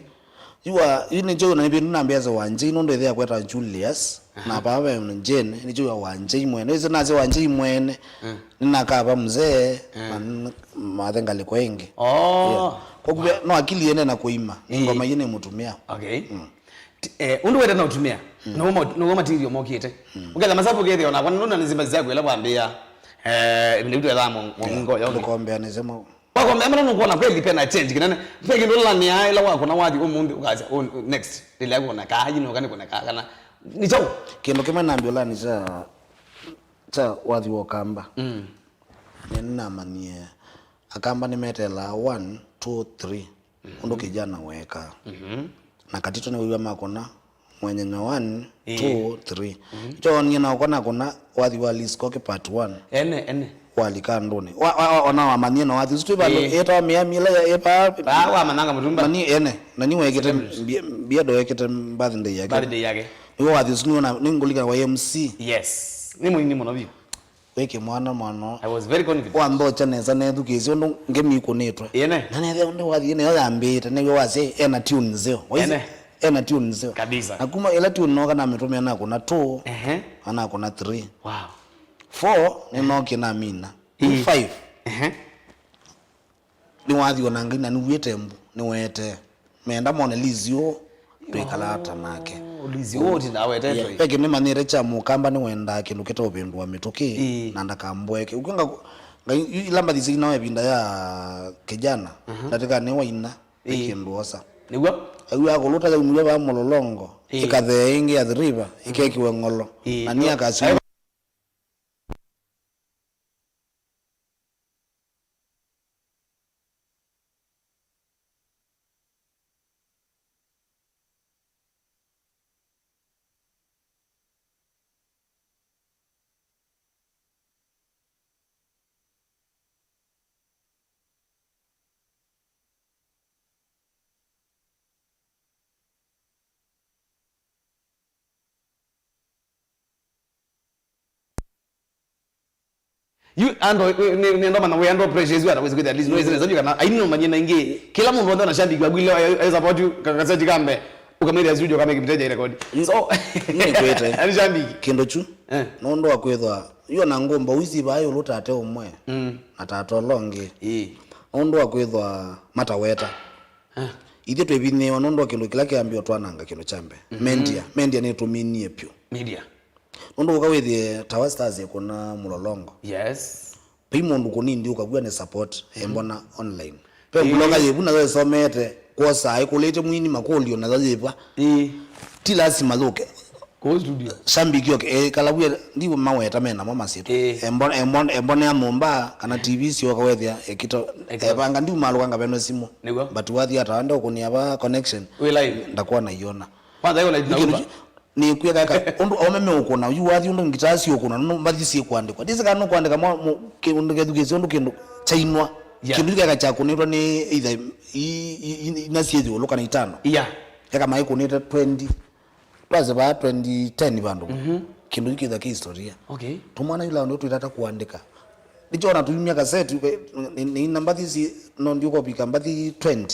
yini jo na bintu nambiaza wanje ino ndo ethe kweta Julius na baba mjene ni jo wanje mwene izo nazo wanje mwene ninakaba mzee mathenga liko engi kwa kubya no akili yene na kuima ngoma yene mutumia okay undu wenda na utumia no material mokite ukela masapo kete ona kwa nuna nzimba zako ela kwambia ibindi vitu elamo ngo yao kuombea nisema kwa mbona nukuona kweli pia na change kinene peki ndo la ni aila wako na wadi umundu ukaza next ile yako na kaji no kani kuna kana ni chao kendo kema naambia la ni cha wadi wokamba nena manie akamba nimetela 1 2 3 ndo kijana weka na katito ni wiwa makona mwenye 1 2 3 cho ngina ukona kuna wadi wa list koke part 1 ene walika ndone ona wa manyeno wadi situ balo eta miamila epa wa mananga mutumba nani ene nani wekete bia do wekete birthday yake iwo wadi sinu na ningolika wa MC yes ni mwini muno weke mwana I was very confident wando chaneza nethu kezi ndo ngemi konetwa ene nani ave ndo wadi ene yambita ne waze ena tune nzeo ena tune nzeo kabisa akuma ela tune no kana metumia na kuna 2 ana kuna 3 wow 4 ni no kina mina 5 ni wathi ona ngina ni wete mbu ni wete menda mone lizio twikalata nake lizio wote na wete twi peke ni manire cha mukamba ni wenda kindu kitobindwa mituki na ndakambweke ukinga ilamba thisi na webinda ya kijana ndatika ni waina kindu osa niguo ayu akuluta ya umwe ba mololongo ikathe ingi ya river ikekiwe ngolo na ni akasi you ando ni ndo maana we ando pressure hizo ataweza kwenda at least noise zinaweza kana aina manyina ingi kila mtu ndo anashabiki wa gwile ai support you kakasaji kambe ukamira studio kama ikimteja record so ni kwete anashabiki kindo chu no ndo akwethwa yo na ngomba wizi bayo lutate umwe atatolonge ndo akwethwa mataweta ithe twebine wanondo kindu kila kiambio twananga kindu chambe mendia ni tuminie pyo media ndo ukawethie Tower Stars kuna mulolongo yes pimundu kunindi ukagwa ne support embona online pe bloga yebu na somete kwa sai kulete mwini makolio na zazipa ti lazima loke ko studio shambiki okay kalabwe ndiwo maweta mena mama situ embona ya momba kana TV sio kawethia ekito ebanga ndi malo kanga beno simu but wathi atanda ukuni aba connection we live ndakuwa naiona kwanza hiyo live ni kuya kaka undu omeme ukuna uyu wathi undu ngitasi ukuna no mathisi kwandikwa dizika no kwandika mo kindu kethukizi undu kindu chainwa kindu kaka cha kunitwa ni either inasiezi uluka na 5 kaka mai kunita 20 plus ba 2010 bandu kindu kidha ki historia tumwana yula ndo tutata kuandika ndichona tumia cassette ni namba thisi no ndiko pika mbathi 20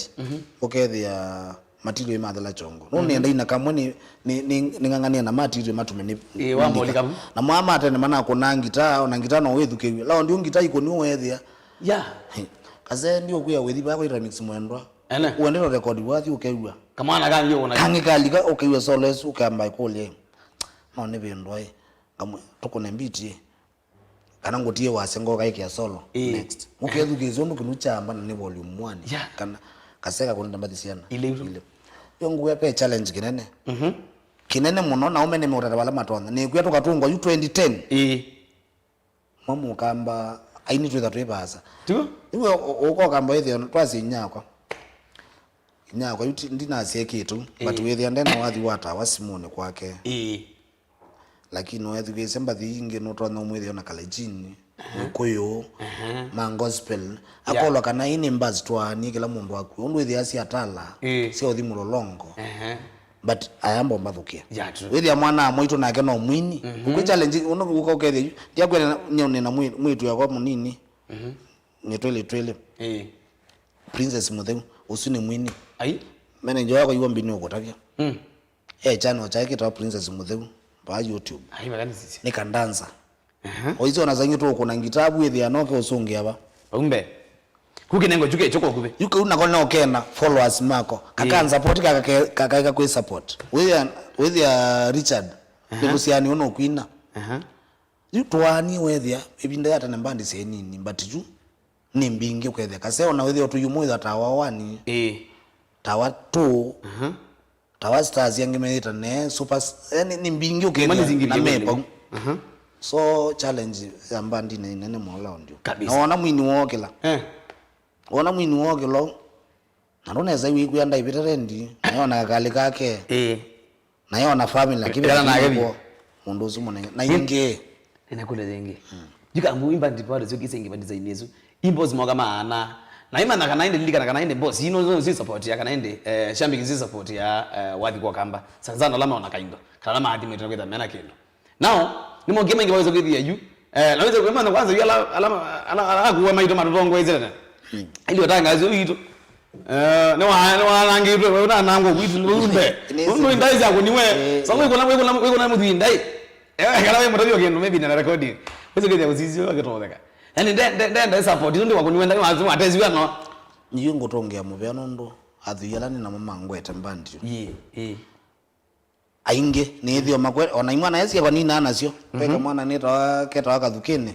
okethia material imathala chongo no nenda ina kamwe ni ngangania na material matume ni wa molika na mama atene mana kuna ngita na ngita no wethuke lao ndio ngita iko ni wethia kaze ndio kuya wethi ba kwa remix mwendwa uendero record wathi ukewa kamana kangi una kangikalika ukewa soles ukamba ikole no ne bindwa ngamwe tukone mbiti kana ngotie wasengo kaikia solo next ukethuke zondo kinuchamba na ni volume 1 kana kaseka kunenda mathisiana ile yongu yape challenge kinene kinene muno na umene mutata wala matonda ni kuya tukatungwa you 2010 mamu kamba aini twetha twebasa tu iwe uko kamba ethio twasi nyakwa yuti ndina siekitu but wethia ndena wathi wata wasimone kwake lakini wathi gesemba thingi no twana umwethio na kalejini koyo ma gospel akolo kana ini mbazi twani kila mundu waku undu wethia si atala sio thimulolongo but ayambo mathukia wethia mwana mwitu nake no mwini ukwe challenge uno ukokethia dia kwena nyone na mwitu yakwa munini ni twele Princess Mutheu usini mwini manager wako yuwa mbini ukotavya channel chake ta Princess Mutheu pa YouTube makanisi ni kandanza oizo nazangi to kuna ngitabu ethia noke usungi aba umbe kukinengo chuke choko kube yuko unakona okena followers mako kakanza support kaka kwa support with ya Richard nikusiani uno kwina yutwani wethia ibinda yata nambandi senini but ju ni mbingi kwethia kaseo na wethia tu yumuitha tawa wani tawa 2 Tower Stars yangemeita ne super ni mbingi ukethia na mepo so challenge ya mbandi ni nene mola ndio naona mwini wokela ona mwini wokelo naruneza wiku yanda ibiterendi naona kali kake naona family lakini mundu zumone na inge inakule zengi jikambu imba ndipado zyo kisengi bandiza inezu imbo zimoga maana na imana kana inde lilika kana inde boss ino zo support ya kana inde shambi kizi support ya wathi kwa kamba sanzana lama ona kaindo kana lama hadi metro kwenda mena kendo now ni mo game ingeweza kuthia yu naweza kuema kwanza yu ala kuwa maito matongo ezera ili watanga zyo ito ne wa ngitwe we na nango kwithi lumbe undo indai za kuniwe sawo iko na mudhi indai kana we mutavyo kendo maybe na recording wezo kethia uzizio akitoleka yani ndenda support ndio wakuniwenda wazi atezwa no niyo ngotongea muvyano ndo athuyalani na mama ngwete mbandi ainge nithio makwe ona imwana yesi kwa nini anacio peka mwana nita keta kathukini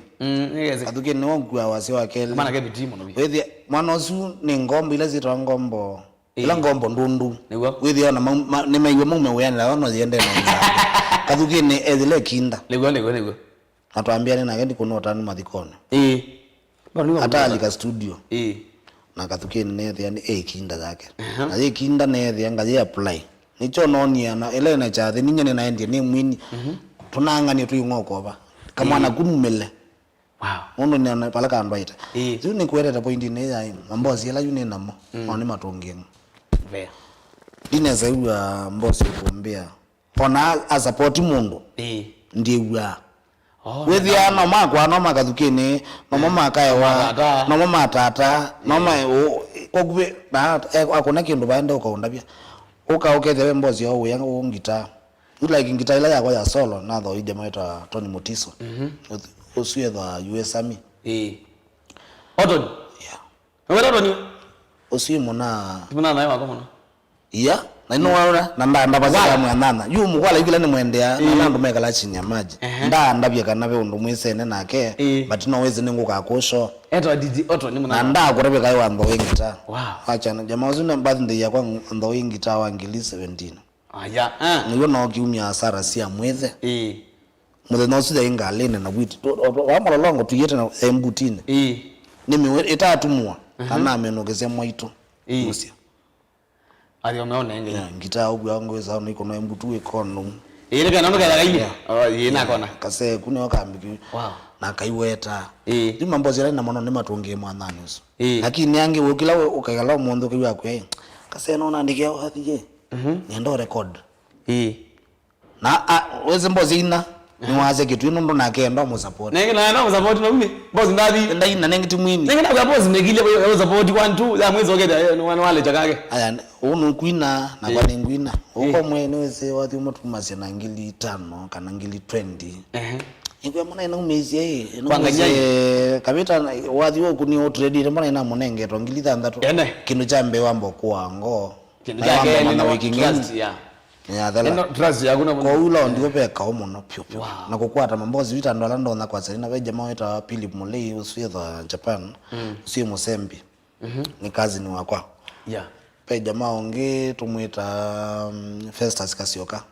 kathukini wongwa wase wakele maana ke bitimo no wethi mwana osu ni ngombo ile zitwa ngombo ila ngombo ndundu wethi ona ni maiwe mume weana ono yende na kathukini ezile kinda lego atwambia nake ndikunota ni mathikone hata alika studio na kathukini nethi yani kinda yake na ye kinda nethi angaje apply nicho nonia na ile na chathi ninyene naendie ni mwini tunangani tu ngokova kama ana kunumele mundu ni ana pala kanbaita yu ni kweteta point ne ya mbozi ela yu ni namo oni matongenga dineza yu mbozi kuombea ona a support mundu ndiwa wethi ana makwa no makathukini no mama kaewa no mama tata no mama okube na akona kindu baende ukaundabia ukethe mbozi yao yanga ngita like ngita ila yako ya solo na tho ije maita Tony Mutiso usuye the US Army Otoni Otoni usuye mona naye wako mona na ino waona na nda bazika mwanana yu mukwala ikile ni mwendea na ndo mekala chini ya maji ndabye kanabe undu mwisene nake but no wezi ninguka kusho Otoni mona nda kurebe kai wando wengita acha na jamaa uzuna birthday yakwa ndo wengita wangili 17 niyo no kiumya hasara sia mwethe muthe no sida ingalene na bwiti wamala longo tuyete na embutine nimi itatumwa kana amenogeze mwaito musia ali umeona ngenge ngita ugu yangu weza no ikono embutu ikono ile kana nokala gaini yena kona kase kune wakambiki na kaiweta ndi mambo zira na mono ni matonge mwanani uso lakini yange ukila ukagala mundo kiwa kwe kase no nandike hathije niendo record na weze mbozi ina ni waze kitu ino ndo nakenda mu support nenge na ndo support no mimi mbozi ndadi ina nenge timwini nenge na mbozi megile yo support 1 2 ya mwezi ogeda wale chakage aya unu kwina na kwa ningwina uko mwene weze wathi umutumasi na ngili 5 kana ngili 20 ingwe mona ina umezi ino kabita wathi wo kuni trade mona ina monenge to ngili 3 kinu chambe wambo kwango kinu chake na wiki ngili ino trust yakuna kwa ula ndiko peka omono pyo na kukwata mambozi vitando alando na kwa selina weje maweta Philip Mulei usiyetha Japan usiye Musembi ni kazi ni wakwa pe jamaa onge tumwita Festus Kasioka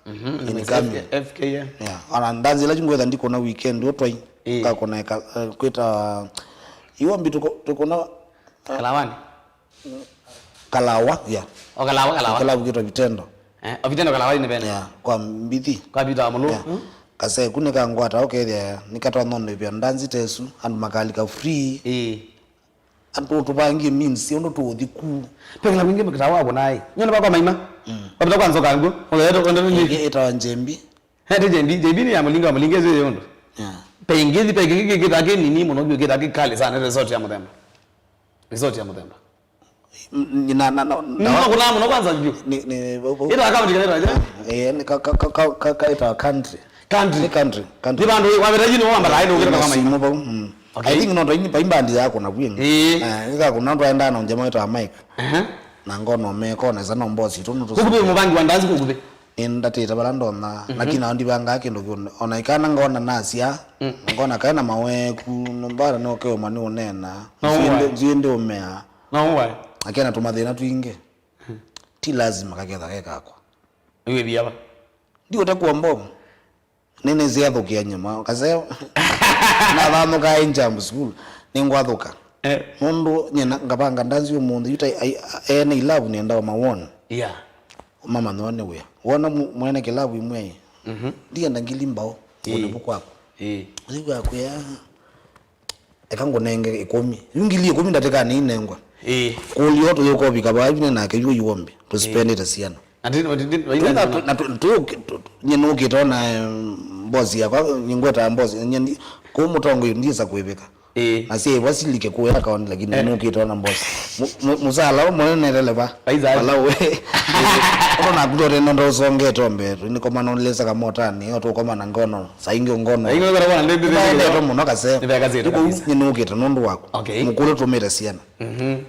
ni kami FKM ana ndanzi la jingwetha ndiko na weekend otwai ka kona kwita iwambi tuko na Kalawa Kalawa kitwa vitendo vitendo kalawali ni bene kwa mbithi kwa bidha mulu kase kune kangwata okethia nikatwa nono bya ndanzi tesu andu makali ka free andu tubangi means yondo tuthiku pengela wingi mkita wako nai nyona bako maima wabita kwanza kangu oleto ndo ni ita njembi jembi ni ya mulinga mulingeze yondo pengezi kitake nini muno kitake kale sana resort ya Muthemba na kuna muno kwanza juu ni ita account kanera ni ka ita country ni bandu wabetaji no wamba laino ukira kama hiyo I think ndo ini paimbandi yako na bwingi nika kuna ndo aenda na jamaa ita mic na ngono meko na zana mbozi tunu kukupe mubangi wandazi kukupe ndatita balando na lakini andi banga yake ndo ona ikana ngona nasia ngona kana maweku nombara no kewe mani unena ziende umea no akena tumathina twinge ti lazima kaketha gekakwa iwe biaba ndio utakuwa mbomu nene ziathukia nyama kaseo na thano ka injam school ningwathuka mundu nyina ngabanga ndanzi umundu yuta ene ilabu ni ndawa mawona mama none we wona mwene kilabu imwe ndiye ndangili mbao wona bukwako uziku yakwe ekango nenge 10 yungili 10 ndateka ni nengwa kulioto yoko bikaba ibine nake yuombe to spend it asiana nyino kitona mbozi yakwa nyingweta mbozi nyindi ko mutongo ndiza kuibeka asi wasilike kuweka kaoni lakini no kitona mbozi musala mwenene lele ba wala we ona kutore ndo songe tombe ni koma no lesa kama otani oto koma na ngono saingi ngono ingo ngora bana ndende ndo muno kase ndebe kazero kabisa ni nukita nondo wako okay mukule tomera siana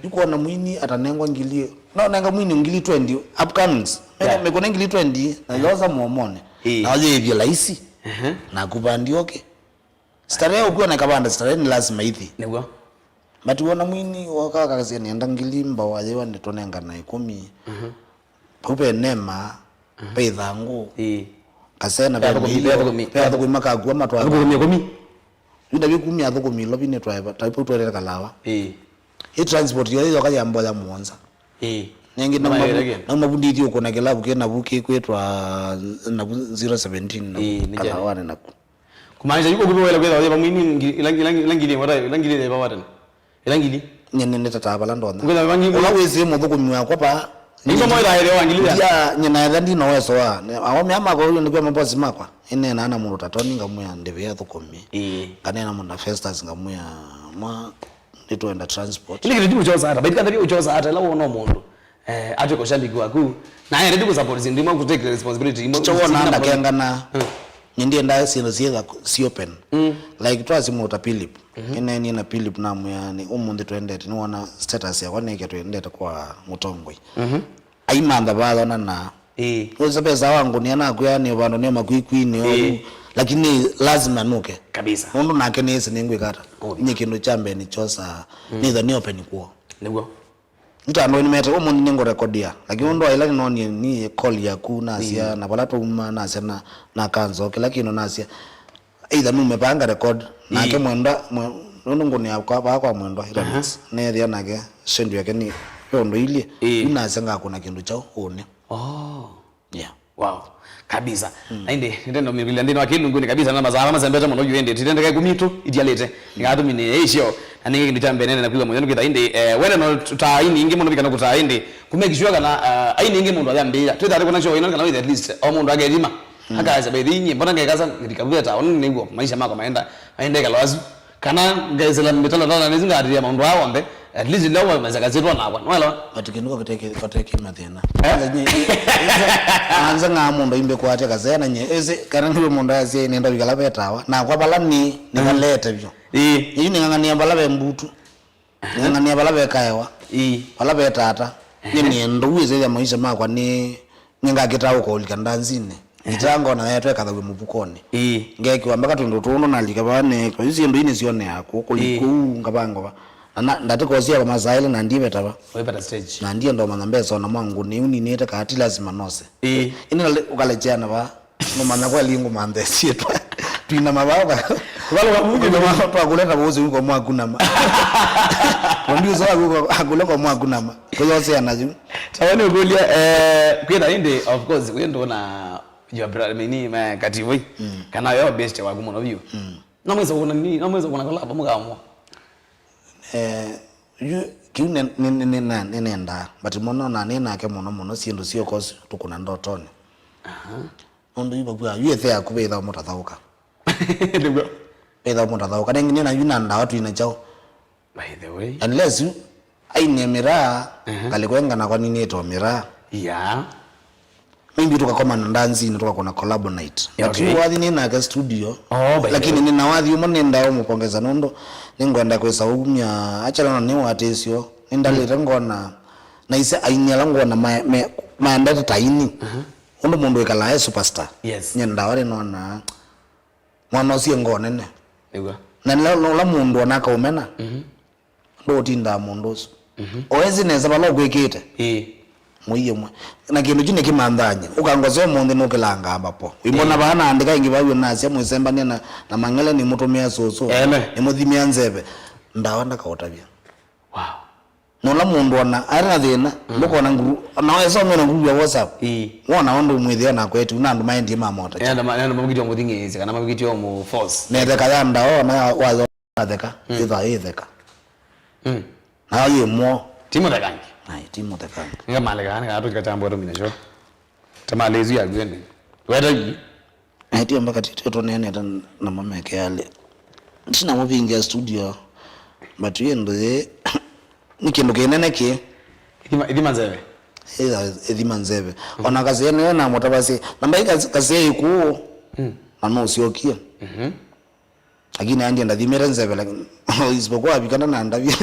yuko na mwini atanengwa ngili no nanga mwini ngili 20 upcomings mekona ngili 20 na loza muomone na waje hivi laisi na kubandioke starehe ukiwa na kabanda starehe ni lazima hivi nibwo but wona mwini wakaka kazi ni ndangilimba waje wande tonenga na 10 pupe nema pedhangu kasena pe kumaka kwa matwa ko 10 yunda bikumi athukumi lo bine driver type utwere kalawa he transport yo yo kaya mbola muonza nengi na mabuditi uko na kilabu kena buki kwetwa na 017 na kalawa na kumaanisha yuko kubewela kwetha waje bamwini ilangili wata ilangili bawata ilangili nyene tata balando kwetha bangi ulaweze muthukumi wakwa pa ningo moira ile wangilia ya nyina thandi no weso wa awo myama ko yo ndikwa mabosi makwa ine na ana mundu tatoni ngamuya ndebe ya thukumi kanena mundu festas ngamuya mwa nditoenda transport ile kitu choza hata baitika ndabi uchoza hata la uno mundu aje ko shambiki waku na yeye ndiko support ndimo ku take responsibility imo chowona ndakenga na ndie nda sino sieza si open like twazi mu Philip ine ni na Philip na muyani umundi twendete ni wana status ya kwaneke twendete kwa Mutongwe aimanda balona na uzo pesa wangu ni ana kuyani bando ne makwikwini lakini lazima nuke kabisa mundu nake nese ningwe kata ni kindu chambe ni chosa neither ni open kwa nibwo mtando ni mete umundi ningo recordia lakini ndo ila ni call ya kuna asia na bala to uma na asia na kanzo kila kino na asia either numepanga record na ke mwenda ndo ngoni kwa mwendo remix ne ria nake shendu yake ni yondo ile ina asia ngakuna kindu chao one yeah wow kabisa ainde ndendo mirili ndino akilungu ni kabisa namba za alama zambeta muno yuende titende kai kumito idialete ngatumine esho aninge kindu chambe nene na kuiga moyo ngita inde wena no taini inge muno bikana kutainde kumekishwa kana aini inge mundu ayambia twetha kuna show ino kana with at least au mundu agerima akaza bedinyi mbona ngekaza ngikabuya ta onu ningo maisha mako maenda kalwazi kana ngezela mitalo na nezinga atiya mundu awambe at least lawa mazakazitwa nakwa wala atikinuka kuteke mathena anza ngamundu imbe kwate kazena nye ese kana ngibe mundu azie nenda bikala betawa na kwa balani nikalete byo iyi ningangania balabe mbutu ningangania balabe kaiwa bala betata ni ndo weze ya maisha makwa ni ngingakita uko ulikandanzine itango na yetwe kathawe mubukoni ngeki wambaka tundu tuno nalika bane kwa hizo ndo ini sione yako kuliku ngabango na ndatikosia bamazaile na ndibe taba wepata stage na ndiye ndo manambeso na mwangu ni uninete kati lazima nose ini ukalejana ba no manakwa lingu mande sietwa tuina mababa wale wabuke ndo watu akuleta bozi huko mwaku nama ndio sawa huko akuleka mwaku nama kwa hiyo sasa anaji tawani ukulia kwenda inde of course wendo na your brother mini kativo kana yo best wa gumo no view na mweza kuna nini na mweza kuna collab mugamwa you kiune nenda but mono na nena ke mono siendo sio kosi tukuna ndotoni ndo iba kwa yethe akubetha mutathauka ndio betha mutathauka nengi na yuna nda watu ina chao by the way unless you aine mira kalikwenga na kwa nini eto mira yeah maybe tukakoma ndanzi tukakona collab night lakini wathi nina ka studio lakini nina wathi umonenda umupongeza nondo ningwenda kwesa umya achana ni watesio ndalira ngona na ise ainyala ngona maenda taini undo mundu ekala superstar yes nyenda wale nona mwana usie ngone ne nigwa na la mundu anaka umena ndo tinda mundu oezi neza balo kwekete muiye mwe na kindu kine kimandanya ukangozo mundu nokilanga abapo imona bana andika ingi bayo nasi mwesemba na mangele ni mutumia soso ni muthimia nzebe ndawanda kaotabia wow nola mundu ona arina thina ndukona nguru na weso mena nguru ya WhatsApp wona ondo mwithia na kwetu na ndu maindi mamota enda mabigitio muthingizi kana mabigitio mu force nete kayanda ona wazo theka itheka na yemo timo dakangi ai timo dakangi nga malega nga atu katambo romina sho tamalezu ya gwende weda yi ai tio mbaka tito nene na mameke yale tina mubingia studio but yendo nikindu kinene ki idi manzebe ethima nzeve ona kazi yene na motabasi namba kazi iku mama usiokia lakini andi ndathimira nzeve lakini isipokuwa abikana na ndavi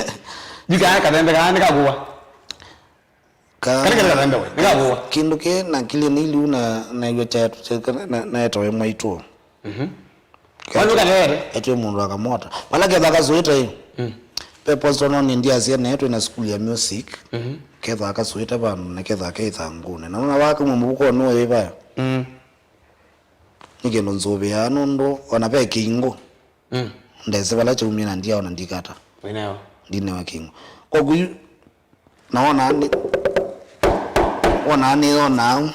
jika kathembe kana kakuwa kana kathembe we nikakuwa kindu ke na kile nili na iwe cha na etowe mwaitu kwani kanere etwe mundu akamota wala ke bakazoita hiyo pepo zono ni ndia sia netu na school ya music ketha akazoita bana na ketha akaitha ngune na wake mumuko no yeba ngeno nzobe ya nondo ona pe kingo ndese bala chumina ndia ona ndikata wenayo ndine wa kingo kwa kuyu naona ani ona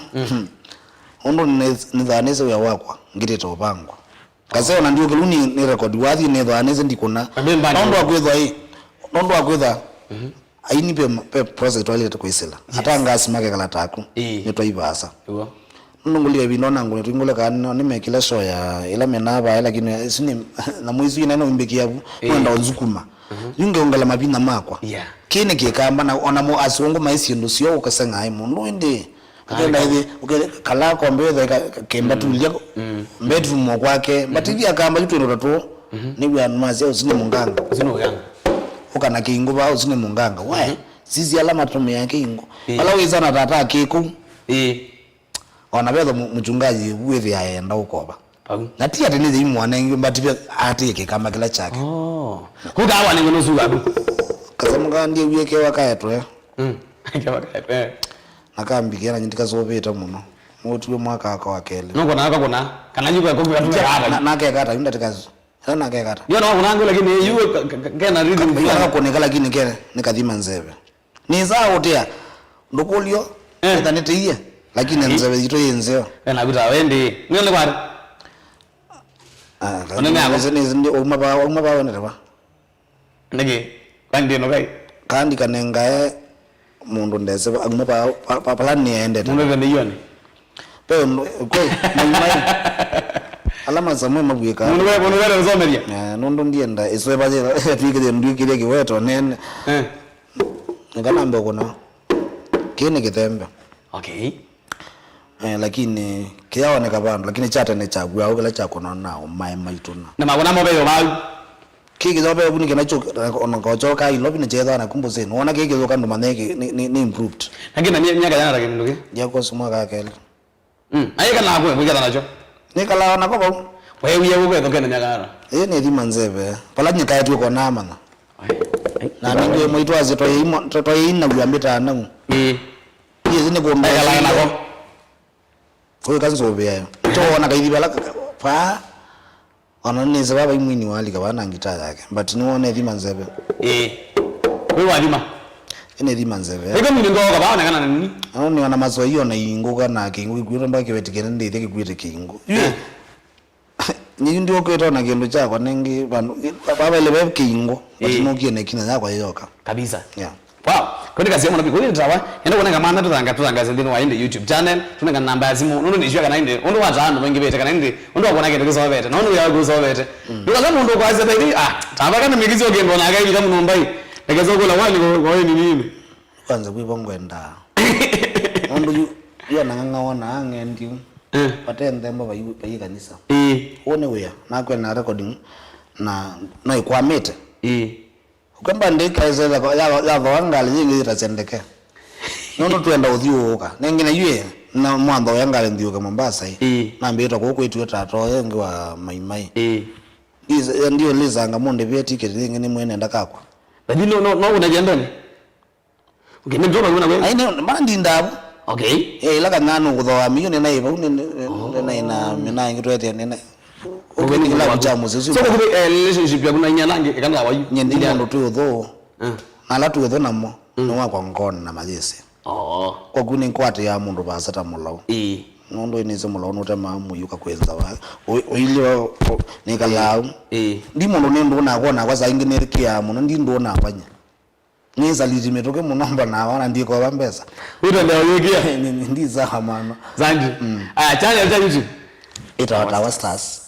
ondo ni dhanese ya wakwa ngite topangwa kase ona ndio keluni ni record wathi ni dhanese ndikona nondo akwetha aini pe process toilet kuisela hata ngasi make kala taku ni twaibasa nungulia binona ngone twingule kana ni mekila show ya ila menaba lakini sini na mwizi ina no imbekiabu kwenda onzukuma yunge ongala mabina makwa kine kikamba na ona mo asongo maisi ndo sio ukasenga ai mundu inde akenda hivi kala kwa mbele kemba tulia bedroom kwake batiji akamba yitu ndo tatu ni bya mazi au sine munganga ukana kingo ba usine munganga wae sisi alama tume yake ingo wala wizana tata kiku ona bedo mchungaji wewe aenda ukoba na tia tenize imwana ingo batibya atike kama kila chake hudawa ni ngono suga kasamuka ndiye wiyeke wakaetwe akawakaetwe nakambikira nyindika zobeta muno mutiwe mwaka akawakele nongo naka kuna kana yuko yakombe atuya nakekata yunda tikazo sana nakekata yo no kunango lakini yuwe kena rhythm fulani koneka lakini kene nikadhima nzeve ni sawa utia ndokolio ndanetiye lakini nzeve yito yenzeo na kuta wende ngene kwari onene ako ndio uma ba wende ba ndege kandi no kai kandi kanenga mundu ndese aguma pa plan ni ende mundu vende yoni pe ko mai alama za mwe mabuyeka mundu wele uzomeria nondo ndienda iswe baje twike ndio kile kiweto nene ngana mboko na kile kitembe okay lakini kiaoneka bandu lakini chata ne chagua au kila chako nao mai maituna na magona mobeyo ba kiki zobe buni kenacho onokochoka ilobi ne cheza na kumbuze unaona kiki zoka ndo maneke ni improved lakini miaka jana lakini ndugu yako simwa kele ayeka na kwe kujana nacho nikala na kobo wewe yewe kwa miaka jana ni dhima nzeve pala nyika yetu ko nama na ndio mwitu azito yimo toto yina kuyambita nangu yezi ne ko mbala nako ko kanzobe yayo to ona kaidi bala pa ona ni sababu imwini wali kabana ngita yake but nione dhima nzeve wewe wadima ene dhima nzeve iko mlingo kabana kana nini ni wana mazo hiyo na ingo kana kingu kwiro mbake wetikene ndithike kwite kingu ni ndio kweta na kindu chako nengi bandu baba ile bebe kingo batinokie ne kina yako yoka kabisa yeah wow kwani kazi yangu nabi kwani tawa enda kuona kama tutanga zindino waende YouTube channel tunanga namba ya simu nono nishwa kana inde ondo watano wengi bete kana inde ondo akona kende kuzo bete nono ya kuzo bete ndio kama ndo kwaza bete tamba kana migizo gendo na kai kama nombai ngezo kula wali kwa nini kwanza kuibongo enda ondo yo nanga ona angendi patende mba bayi kanisa one wea na kwena recording na no ikwamete ukamba ndeka ezela ya vangali nyingi itasendeke nono tuenda uthiuka nengine yue na mwando yangali ndioka Mombasa na mbeta ko kwetu tato yengi wa maimai ndio lizanga monde vya ticket nyingine mwene ndakakwa lakini no unajendani ukene ndoba kuna wewe aina mandi ndabu okay ila kanano kudhoa milioni na iba na mina ngitwete nene ukeni kila kujamu sisi so ko relationship ya kuna nyalange kanga wayu nyendili ndo tu dho ala tu dho namo no kwa ngona na majese kwa kuni nkwate ya mundu basata mulau nondo inizo mulau no tema muyuka kwenza wa oile nikalau ndi mundu nendo na kona kwa zaingine kia muno ndi ndo na kwanya niza litimetoke munomba na wana ndiko bambeza utenda yogia ndi za hamano zandi channel cha YouTube Tower Stars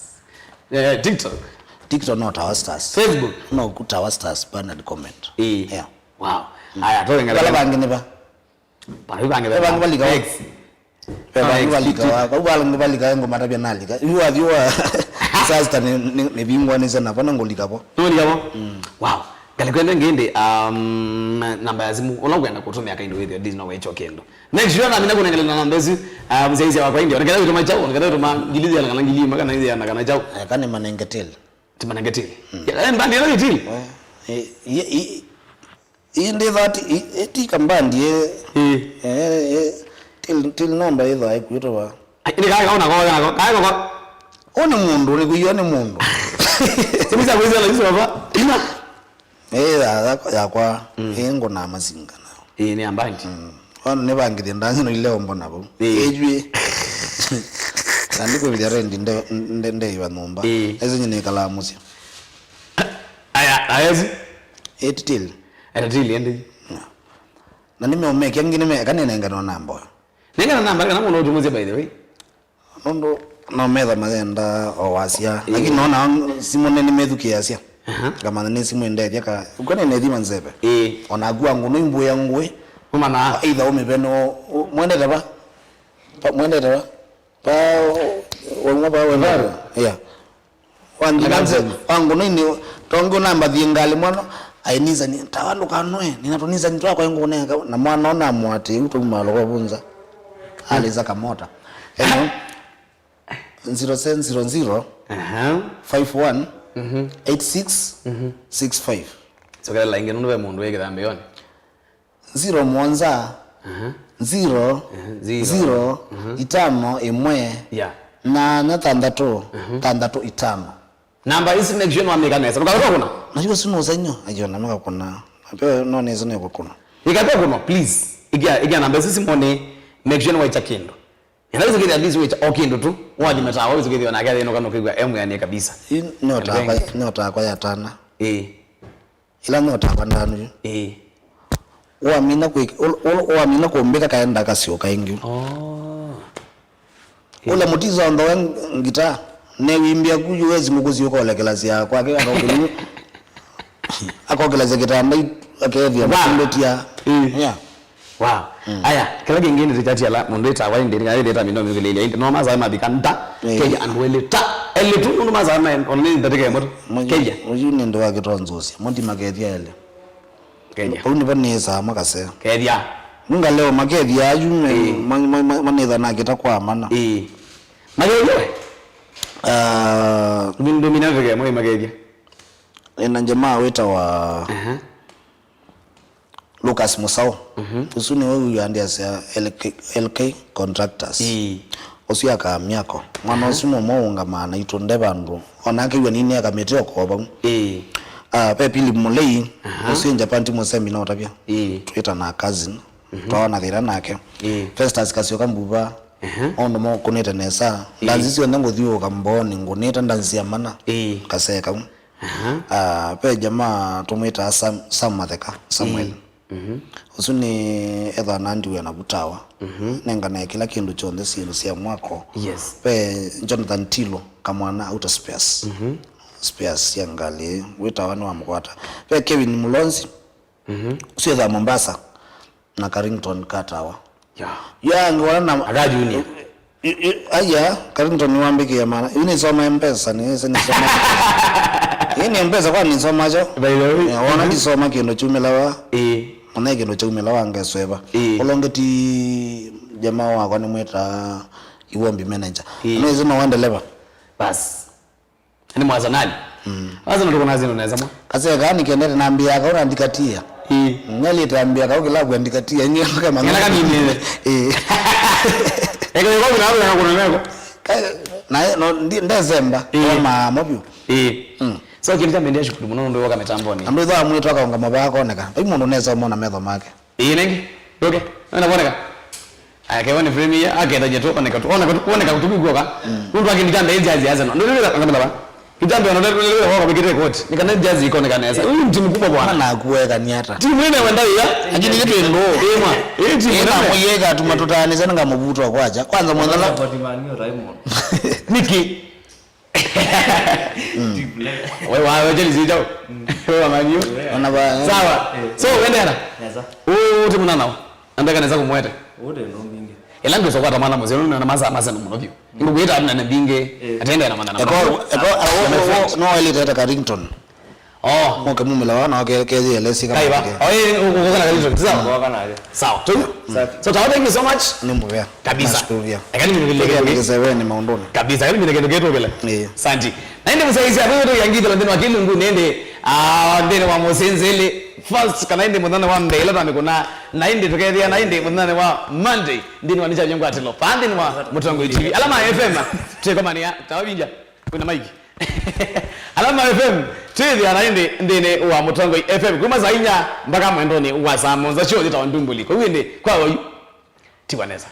TikTok not Tower Stars Facebook no Tower Stars Bernard comment yeah wow aya to ngala bangine ba Bana bange balika. Balika. Balika ngoma tabia nalika. Iwa sasa ne bingwa ni sana bana ngolika po. Ngolika po. Wow. Kalikwenda ngende namba ya simu unakwenda kutumia kind with your Disney wa hicho kendo. Next year na mimi nakunengela na namba hizi mzee wa kwa India. Unakenda kutuma chao, unakenda kutuma gilizi ya kana ngilima kana hizi yana kana chao. Kana manengetel. Timanengetel. Ya mbandi ile til. Inde that eti kambandi til namba hizo haikuitwa. Ni kaya kaona kwa kaya kwa. Ona mundu ni kuyona mundu. Simisa kuiza la hizo hapa. Ina ya kwa ngo na mazinga na ni ambandi wana ne bangire ndanze no ile mbona bo ejwe ndiko bijarendi ndende iba nomba ezo nyine kala musi ayezi etitil ende na nimeomeka ngine me kanene ngano namba nenga namba kana muno tumuze by the way ndo no meda mazenda owasia lakini naona simone nimethukia asia kama nani simu ndete ka ukone ne dhima nzebe onagua nguno imbu ya ngwe umana either umebeno mwende taba pa wonga ba wengaro wandikanze wangu nini tongo namba dhingali mwana ainiza ni tawalu kanwe ninatoniza nitwa kwa ngo nenga na mwana ona mwati utuma lo bunza aliza kamota 0700 51 8665 so kala inge nunwe mundu weke dhambe yone 0 mwanza 0 itano imwe na tandatu itano namba isi next wa mega nesa ukatoka kuna najua sino zanyo ajiona mega kuna apewe no neza ne kuna ikatoka kuna please igia namba sisi mone next wa itakendo yanaweza kile adizo wa okendo tu wadi metawa waweza kile na gari ino kano kigwa emu yani kabisa nyota kwa ya tana ila nyota kwa ndani uamina kuombeka kaenda kasio kaingi ule mutizo ndo ngita ne wimbia kuju wezi mukuzi yuko ole kelasi ya kwake akokelu akokelaze kitamba akevya mtindotia wow aya kala gengene tikati ala mondeta wa inde ngale data mino migele inde no maza ma bikanta keja andwele ta ele tu ndo maza ma onne ndateke moto keja ujuni ndo wake tonzosi mundi magethia ele keja undi baneza makase keja munga leo magethia ajume maneza na kita kwa mana magethia bindo minavege mo magethia ena jamaa weta wa Lucas Musao usuni wewe yandia sia LK contractors osia ka myako mwana osimo mounga mana itonde bandu onake ywe nini akameteo koba pe pili mulei osinja panti mosemi na otabia twita na cousin twaona thira nake Festus kasio kambuba ono mo kuneta nesa ndanzisi wanango thiyo kamboni nguneta ndanzia mana kaseka pe jamaa tumita Samuel usuni edha nandi na butawa nenga na kila kindu chonde sino sia mwako pe Jonathan Tilo kamwana auto spares spares yangali wita wanu wa mkwata pe Kevin Mulonzi usio za Mombasa na Carrington Katawa ngwana agaji uni aya Carrington niwambike ya maana ini soma mpesa ni soma ini mpesa kwa ni soma jo wana kisoma kindo chumelawa onege ndo chumela wange sweba olongeti jamaa wako ni mweta iwombi manager unaweza na wanda leva bas ni mwaza nani waza ndo kuna zino naweza mwa kase gani kiendele naambia ka unaandikatia ngali taambia ka ukila kuandikatia nyewe kama ngana kama mimi eko yuko na wewe kuna meko na no December kama mobile so kinita mendea shukuru muno ndo waka metamboni ndo dha mwe toka ngama bako oneka imo ndo neza mona metho make nengi okay na boneka ake wone frame ya ake ndaje to oneka kutubigwa ndo akindikanda ejazi yaza ndo ndo ngamba ba kitambe ndo ndo wako bigire court nikana jazi iko oneka neza huyu mtimu kubwa bwana na kuweka nyata timu ine wenda ya lakini kitu ndo timu ina moyeka tumatutaniza nga mubuto kwaja kwanza mwanala Fatimani Raymond Niki wewe wawe jeli zijao wewe manyu ona ba sawa so wendera neza timu nana andaka naza kumwete ode no binge elangu so kwata mana muzi na maza no munobyo ngubuyeta amna na binge atenda na mana no ile tata Carrington okay mumela wana ke lesi kama kaiba ukokana Carrington sawa ukokana ale sawa so thank you so much nimbuvya kabisa akani mimi ni maondoni kabisa akani mimi ngeto bela santi naende musaizi apo yangito ndeni wakilungu nende ndeni wa mosenzele first kana inde mudana wa mbele tambe kuna nainde tokethia nainde mudana wa Monday ndini wanisha nyongo atelo pande ni wa Mutongo TV alama FM tukoma ni tawinja kuna mic alama FM TV anainde ndine wa Mutongo FM kuma zainya mpaka mwendoni wa saa monza show zita wandumbuli kwa winde kwa wayu tiwaneza